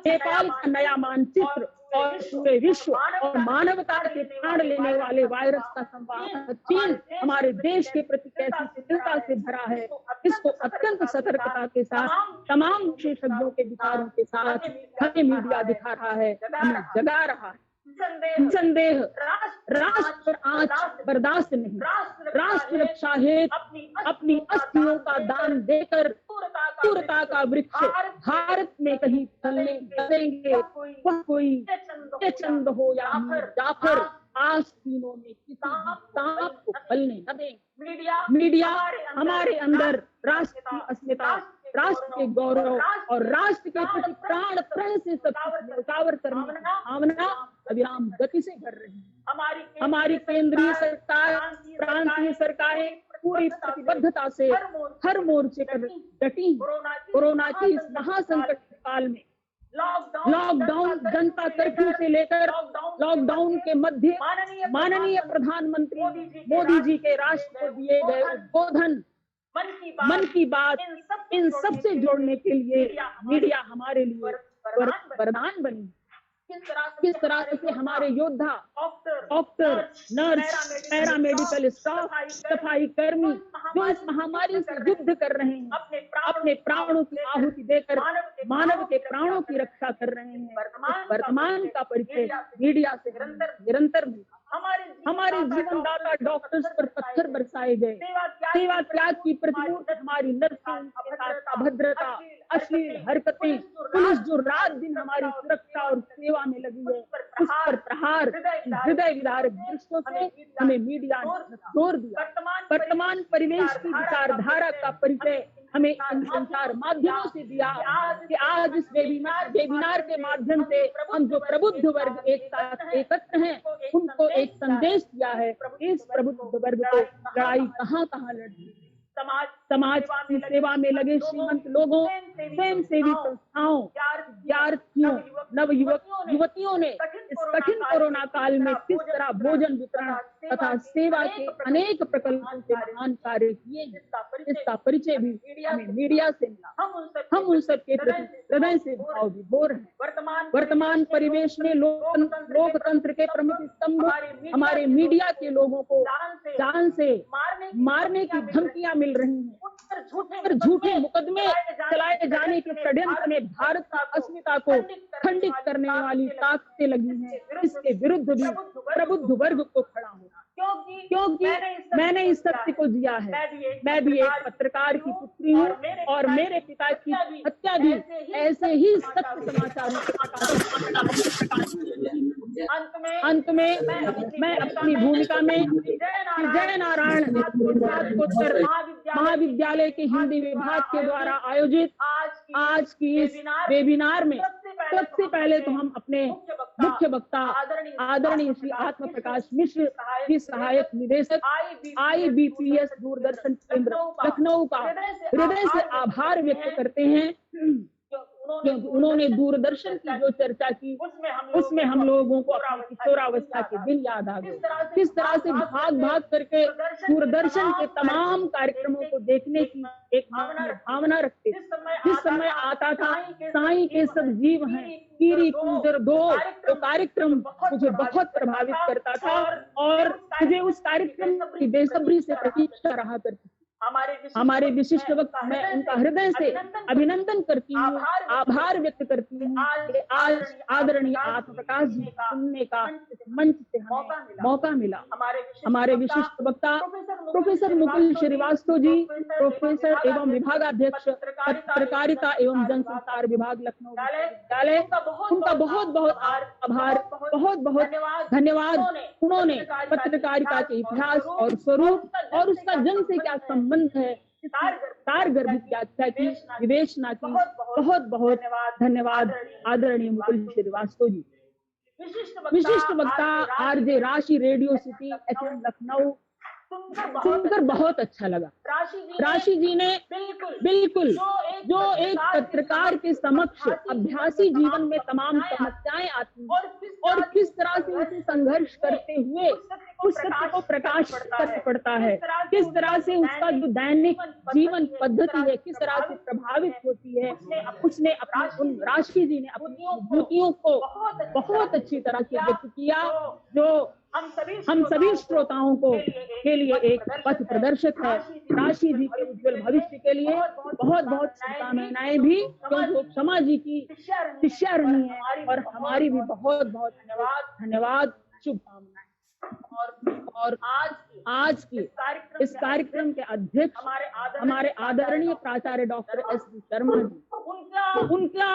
J: नेपाल का नया मानचित्र और पूरे विश्व और मानवता के प्राण लेने वाले वायरस का संवाहक चीन हमारे देश के प्रति कैसी शिथिलता से भरा है, इसको अत्यंत सतर्कता के साथ तमाम विशेषज्ञों के विचारों के साथ हमें मीडिया दिखा रहा है, हमें जगा रहा है। संदेह राष्ट्र आंच बर्दाश्त नहीं, राष्ट्र रक्षा हेतु अपनी अस्थियों का दान देकर क्रूरता का वृक्ष भारत में कहीं फलने देंगे। वह कोई चंद हो या जाफर, आस्तीनों में किसी सांप को फलने न दें। मीडिया हमारे अंदर राष्ट्र की अस्मिता, राष्ट्र के गौरव और राष्ट्र के प्रति प्राण प्रण से सब न्यौछावर करने की भावना अविराम गति से कर रही है। हमारी केंद्रीय सरकार, प्रांतीय सरकारें पूरी प्रतिबद्धता से हर मोर्चे पर डटी। कोरोना की इस महासंकट काल में लॉकडाउन, जनता कर्फ्यू से लेकर लॉकडाउन के मध्य माननीय प्रधानमंत्री मोदी जी के राष्ट्र को दिए गए उद्बोधन मन की बात, इन सब से जोड़ने के लिए मीडिया हमारे लिए वरदान बनी। किस तरह से हमारे योद्धा, डॉक्टर, नर्स, पैरामेडिकल स्टाफ, सफाई कर्मी जो इस महामारी से युद्ध कर रहे हैं, अपने प्राणों की आहुति देकर मानव के प्राणों की रक्षा कर रहे हैं। वर्तमान का परिचय मीडिया से निरंतर मिलता। हमारे जीवनदाता डॉक्टर्स पर पत्थर बरसाए गए। सेवा त्याग की प्रतिमूर्ति हमारी नर्सिंग के साथ अभद्रता, अश्लील हरकतें, पुलिस जो रात दिन हमारी सुरक्षा और सेवा में लगी है, उस पर प्रहार, हृदय विदारक दृश्यों से हमें मीडिया ने जोर दिया। वर्तमान परिवेश की विचारधारा का परिचय हमें इन संचार माध्यमों से दिया कि आज इस वेबिनार के माध्यम से हम जो प्रबुद्ध वर्ग एक साथ एकत्र हैं, उनको एक संदेश दिया है। इस प्रबुद्ध वर्ग को लड़ाई कहाँ लड़नी। समाज की सेवा में लगे श्रीमंत लोगों, स्वयं सेवी संस्थाओं, विद्यार्थियों, युवतियों ने इस कठिन कोरोना काल में किस तरह भोजन वितरण तथा सेवा के अनेक प्रकल्पों से महान कार्य किए हैं, इसका परिचय भी हमें मीडिया से मिला। हम उन सब के प्रति हृदय से भाव विभोर हैं। वर्तमान परिवेश में लोकतंत्र के प्रमुख स्तंभ हमारे मीडिया के लोगों को जान से मारने की धमकियां मिल रही हैं। झूठे मुकदमे चलाए जाने के षड्यंत्र में भारत की अस्मिता को खंडित करने वाली ताकतें लगी हैं। इसके विरुद्ध भी प्रबुद्ध वर्ग को खड़ा होना, क्योंकि मैंने इस सत्य को जिया है। मैं भी एक पत्रकार की पुत्री हूँ और मेरे पिता की हत्या भी ऐसे ही सत्य समाचारों के अंत में मैं अपनी भूमिका में जय नारायण स्नातकोत्तर महाविद्यालय के हिंदी विभाग के द्वारा आयोजित आज की इस वेबिनार में सबसे पहले तो हम अपने मुख्य वक्ता आदरणीय श्री आत्म प्रकाश मिश्र की सहायक निदेशक IBPS दूरदर्शन केंद्र लखनऊ का हृदय से आभार व्यक्त करते हैं, क्योंकि उन्होंने दूरदर्शन की जो चर्चा की उसमें हम लोगों को अपनी किशोरावस्था के दिन याद आ गए। किस तरह से भाग करके दूरदर्शन के तमाम कार्यक्रमों को देखने की एक भावना रखते। जिस समय आता था साईं के सब जीव हैं, कीरी कुंजर दो, तो कार्यक्रम मुझे बहुत प्रभावित करता था और मुझे उस कार्यक्रम की बेसब्री से प्रतीक्षा रहा करती। हमारे विशिष्ट वक्त मैं उनका हृदय से अभिनंदन करती हूँ, आभार व्यक्त करती हूँ कि आज आदरणीय आत्म प्रकाश जी सुनने का मंच से हमें मौका मिला। हमारे विशिष्ट वक्ता प्रोफेसर मुकुल श्रीवास्तव जी, प्रोफेसर एवं विभागाध्यक्ष पत्रकारिता एवं जनसंचार विभाग लखनऊ विश्वविद्यालय, उनका बहुत बहुत आभार, बहुत बहुत धन्यवाद। उन्होंने पत्रकारिता के इतिहास और स्वरूप और उसका जन से क्या संबंध है, कारगर व्याख्या की, विवेचना की। बहुत बहुत धन्यवाद आदरणीय मुकुल श्रीवास्तव जी। विशिष्ट वक्ता RJ राशि, रेडियो सिटी FM लखनऊ, सुनकर बहुत अच्छा लगा। राशि जी ने बिल्कुल जो एक पत्रकार के समक्ष अभ्यासी जीवन में तमाम समस्याएं आती हैं और किस तरह से उसे संघर्ष करते हुए उस सत्य को प्रकाश करना पड़ता है, किस तरह से उसका जो दैनिक जीवन पद्धति है किस तरह से प्रभावित होती है, उसने अपनी राशि जी ने अपनी अनुभूतियों को बहुत अच्छी तरह से व्यक्त किया, जो हम सभी श्रोताओं को के लिए एक पथ प्रदर्शक है। राशि जी के उज्जवल भविष्य के लिए बहुत बहुत शुभकामनाएं भी, क्योंकि क्षमा जी की शिष्या रही है और हमारी भी बहुत बहुत धन्यवाद, शुभकामनाएं। और आज की इस कार्यक्रम के अध्यक्ष हमारे आदरणीय प्राचार्य डॉक्टर SD शर्मा जी, उनका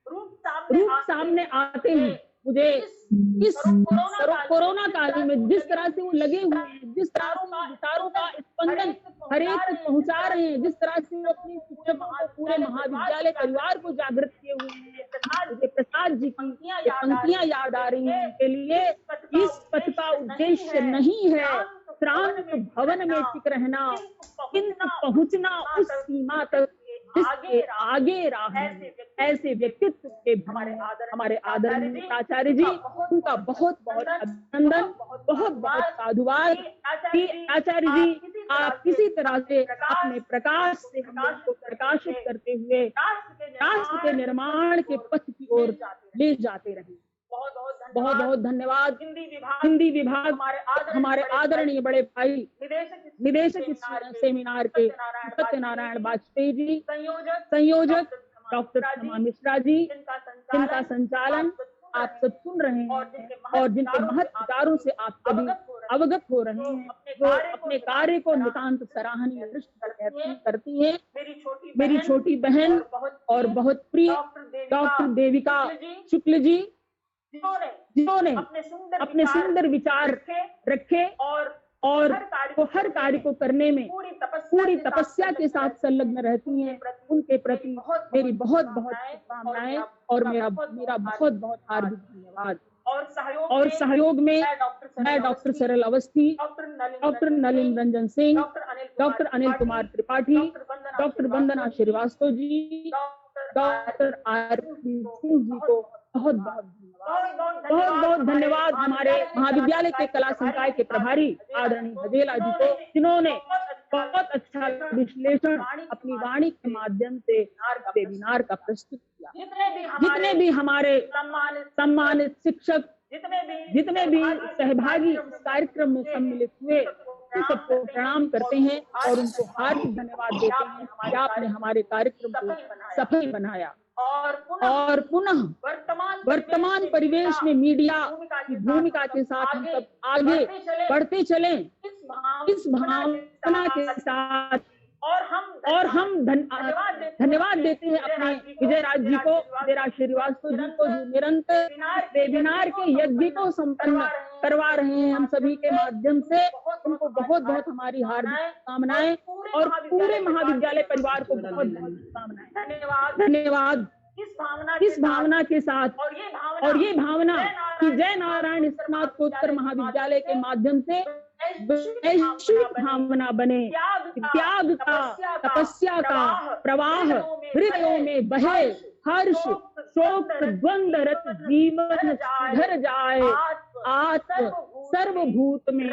J: रूप सामने आते ही मुझे इस कोरोना काल में जिस तरह से वो लगे हुए हैं, जिस तरह से विचारों का स्पंदन हर एक तक पहुंचा रहे हैं, जिस तरह से वो अपनी शिक्षकों को पूरे महाविद्यालय परिवार को जागृत किए हुए हैं, मुझे प्रसाद जी की ये पंक्तियां याद आ रही हैं। उनके लिए इस पथ का उद्देश्य नहीं है शांत भवन में टिक रहना, किंतु पहुंचना उस सीमा तक जिसके आगे राह है। ऐसे व्यक्तित्व के हमारे आदरणीय प्राचार्य जी, उनका बहुत बहुत अभिनंदन, बहुत बहुत साधुवाद कि आचार्य जी आप किसी तरह से अपने प्रकाश से हम लोग को प्रकाशित करते हुए राष्ट्र के निर्माण के पथ की ओर ले जाते रहे। बहुत बहुत धन्यवाद। हिंदी विभाग हमारे आदरणीय बड़े भाई निदेशक इस सेमिनार के सत्यनारायण वाजपेयी जी, संयोजक डॉक्टर क्षमा मिश्रा जी, जिनका संचालन आप सब सुन रहे हैं और जिनके महत्व विचारों से आप सभी अवगत हो रहे हैं, जो अपने कार्य को नितांत सराहनीय दृष्टि करती है। मेरी छोटी बहन और बहुत प्रिय डॉक्टर देविका शुक्ल जी, जिन्होंने अपने सुंदर विचार रखे और वो हर कार्य को करने में पूरी तपस्या के साथ संलग्न रहती हैं। उनके प्रति मेरी बहुत बहुत शुभकामनाएं और मेरा बहुत बहुत हार्दिक धन्यवाद। और सहयोग में मैं doctor Saral Awasthi, doctor Nalin Ranjan Singh, doctor Anil Kumar Tripathi, doctor Vandana Srivastava ji, doctor RP Singh ji को बहुत बहुत बहुत धन्यवाद। हमारे महाविद्यालय के कला संकाय के प्रभारी आदरणीय हजेला जी को, जिन्होंने बहुत अच्छा विश्लेषण अपनी वाणी के माध्यम से वेबिनार का प्रस्तुत किया। जितने भी हमारे सम्मानित शिक्षक, जितने भी सहभागी इस कार्यक्रम में सम्मिलित हुए, उन सबको प्रणाम करते हैं और उनको हार्दिक धन्यवाद देते हैं कि आपने हमारे कार्यक्रम को सफल बनाया। और पुनः वर्तमान परिवेश में मीडिया की भूमिका के साथ हम सब आगे बढ़ते चलें, इस भावना के साथ। और हम धन्यवाद देते हैं अपने विजयराज जी को, विजयराज श्रीवास्तव जी को, जो निरंतर वेबिनार के यज्ञ को संपन्न करवा रहे हैं हम सभी के माध्यम से। उनको बहुत बहुत हमारी हार्दिक कामनाएं और पूरे महाविद्यालय परिवार को बहुत बहुत शुभकामनाएं। धन्यवाद। इस भावना के साथ और ये भावना कि जय नारायण स्नातकोत्तर महाविद्यालय के माध्यम से वैश्विक भावना बने, त्याग का, तपस्या का प्रवाह हृदयों में बहे, हर्ष शोक द्वंद्व रत जीवन सुधर जाए, आत्म सर्वभूत में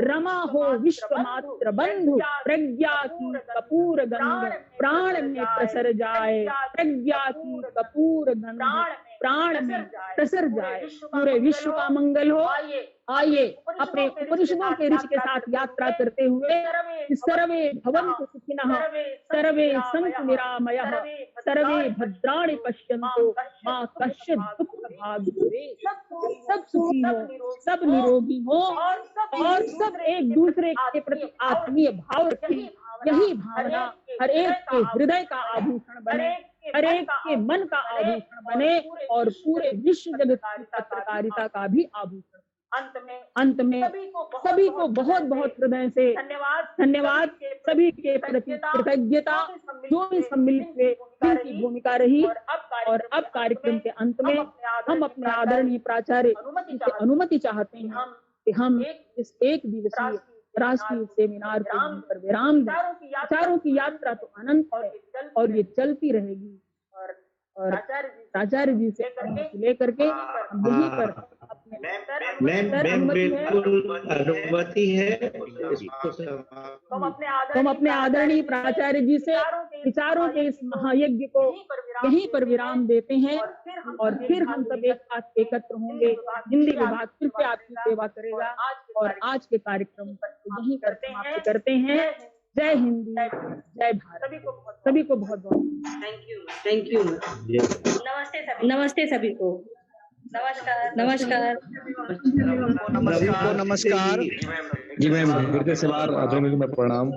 J: रमा हो विश्व मात्र बंधु, प्रज्ञा की कपूर गंध प्राण में प्रसर जाए, प्रज्ञा की कपूर गंध प्राण में प्रसर जाए। पूरे विश्व का मंगल हो। आइए अपने उपनिषदों के ऋषि के साथ यात्रा करते हुए सर्वे भवन्तु सुखिनः, सर्वे सन्तु निरामयः, सर्वे भद्राणि पश्यन्तु मा कश्चित् दुःख भाग् भवेत्। सब सुखी हो, सब निरोगी हो और सब एक दूसरे के प्रति आत्मीय भाव रखें। यही भावना हर एक के हृदय का आभूषण बने, हर एक के मन का आभूषण बने और पूरे विश्व जगत की पत्रकारिता का भी आभूषण। अंत में सभी को बहुत बहुत हृदय से धन्यवाद, सभी के प्रति कृतज्ञता, जो भी सम्मिलित हुए उनकी भूमिका रही। और अब कार्यक्रम के अंत में हम अपने आदरणीय प्राचार्य से अनुमति चाहते हैं कि हम इस एक दिवसीय राष्ट्रीय सेमिनार को यहीं पर विराम दें। विचारों की यात्रा तो अनंत है और ये चलती रहेगी और प्राचार्य जी से लेकर के हम यहीं पर
F: बिल्कुल अनुमति है।
J: हम अपने आदरणीय प्राचार्य जी से विचारों के इस महायज्ञ को यहीं पर विराम देते हैं और फिर हम सब एक साथ एकत्र होंगे। हिंदी विभाग फिर से आपकी सेवा करेगा और आज के कार्यक्रम यहीं पर समाप्त करते हैं। जय हिंदी, जय भारत। सभी को बहुत बहुत
B: थैंक यू।
A: नमस्ते सभी को। नमस्कार।
K: नमस्कार जी मैम, हृदय से बार आदरणीय में प्रणाम।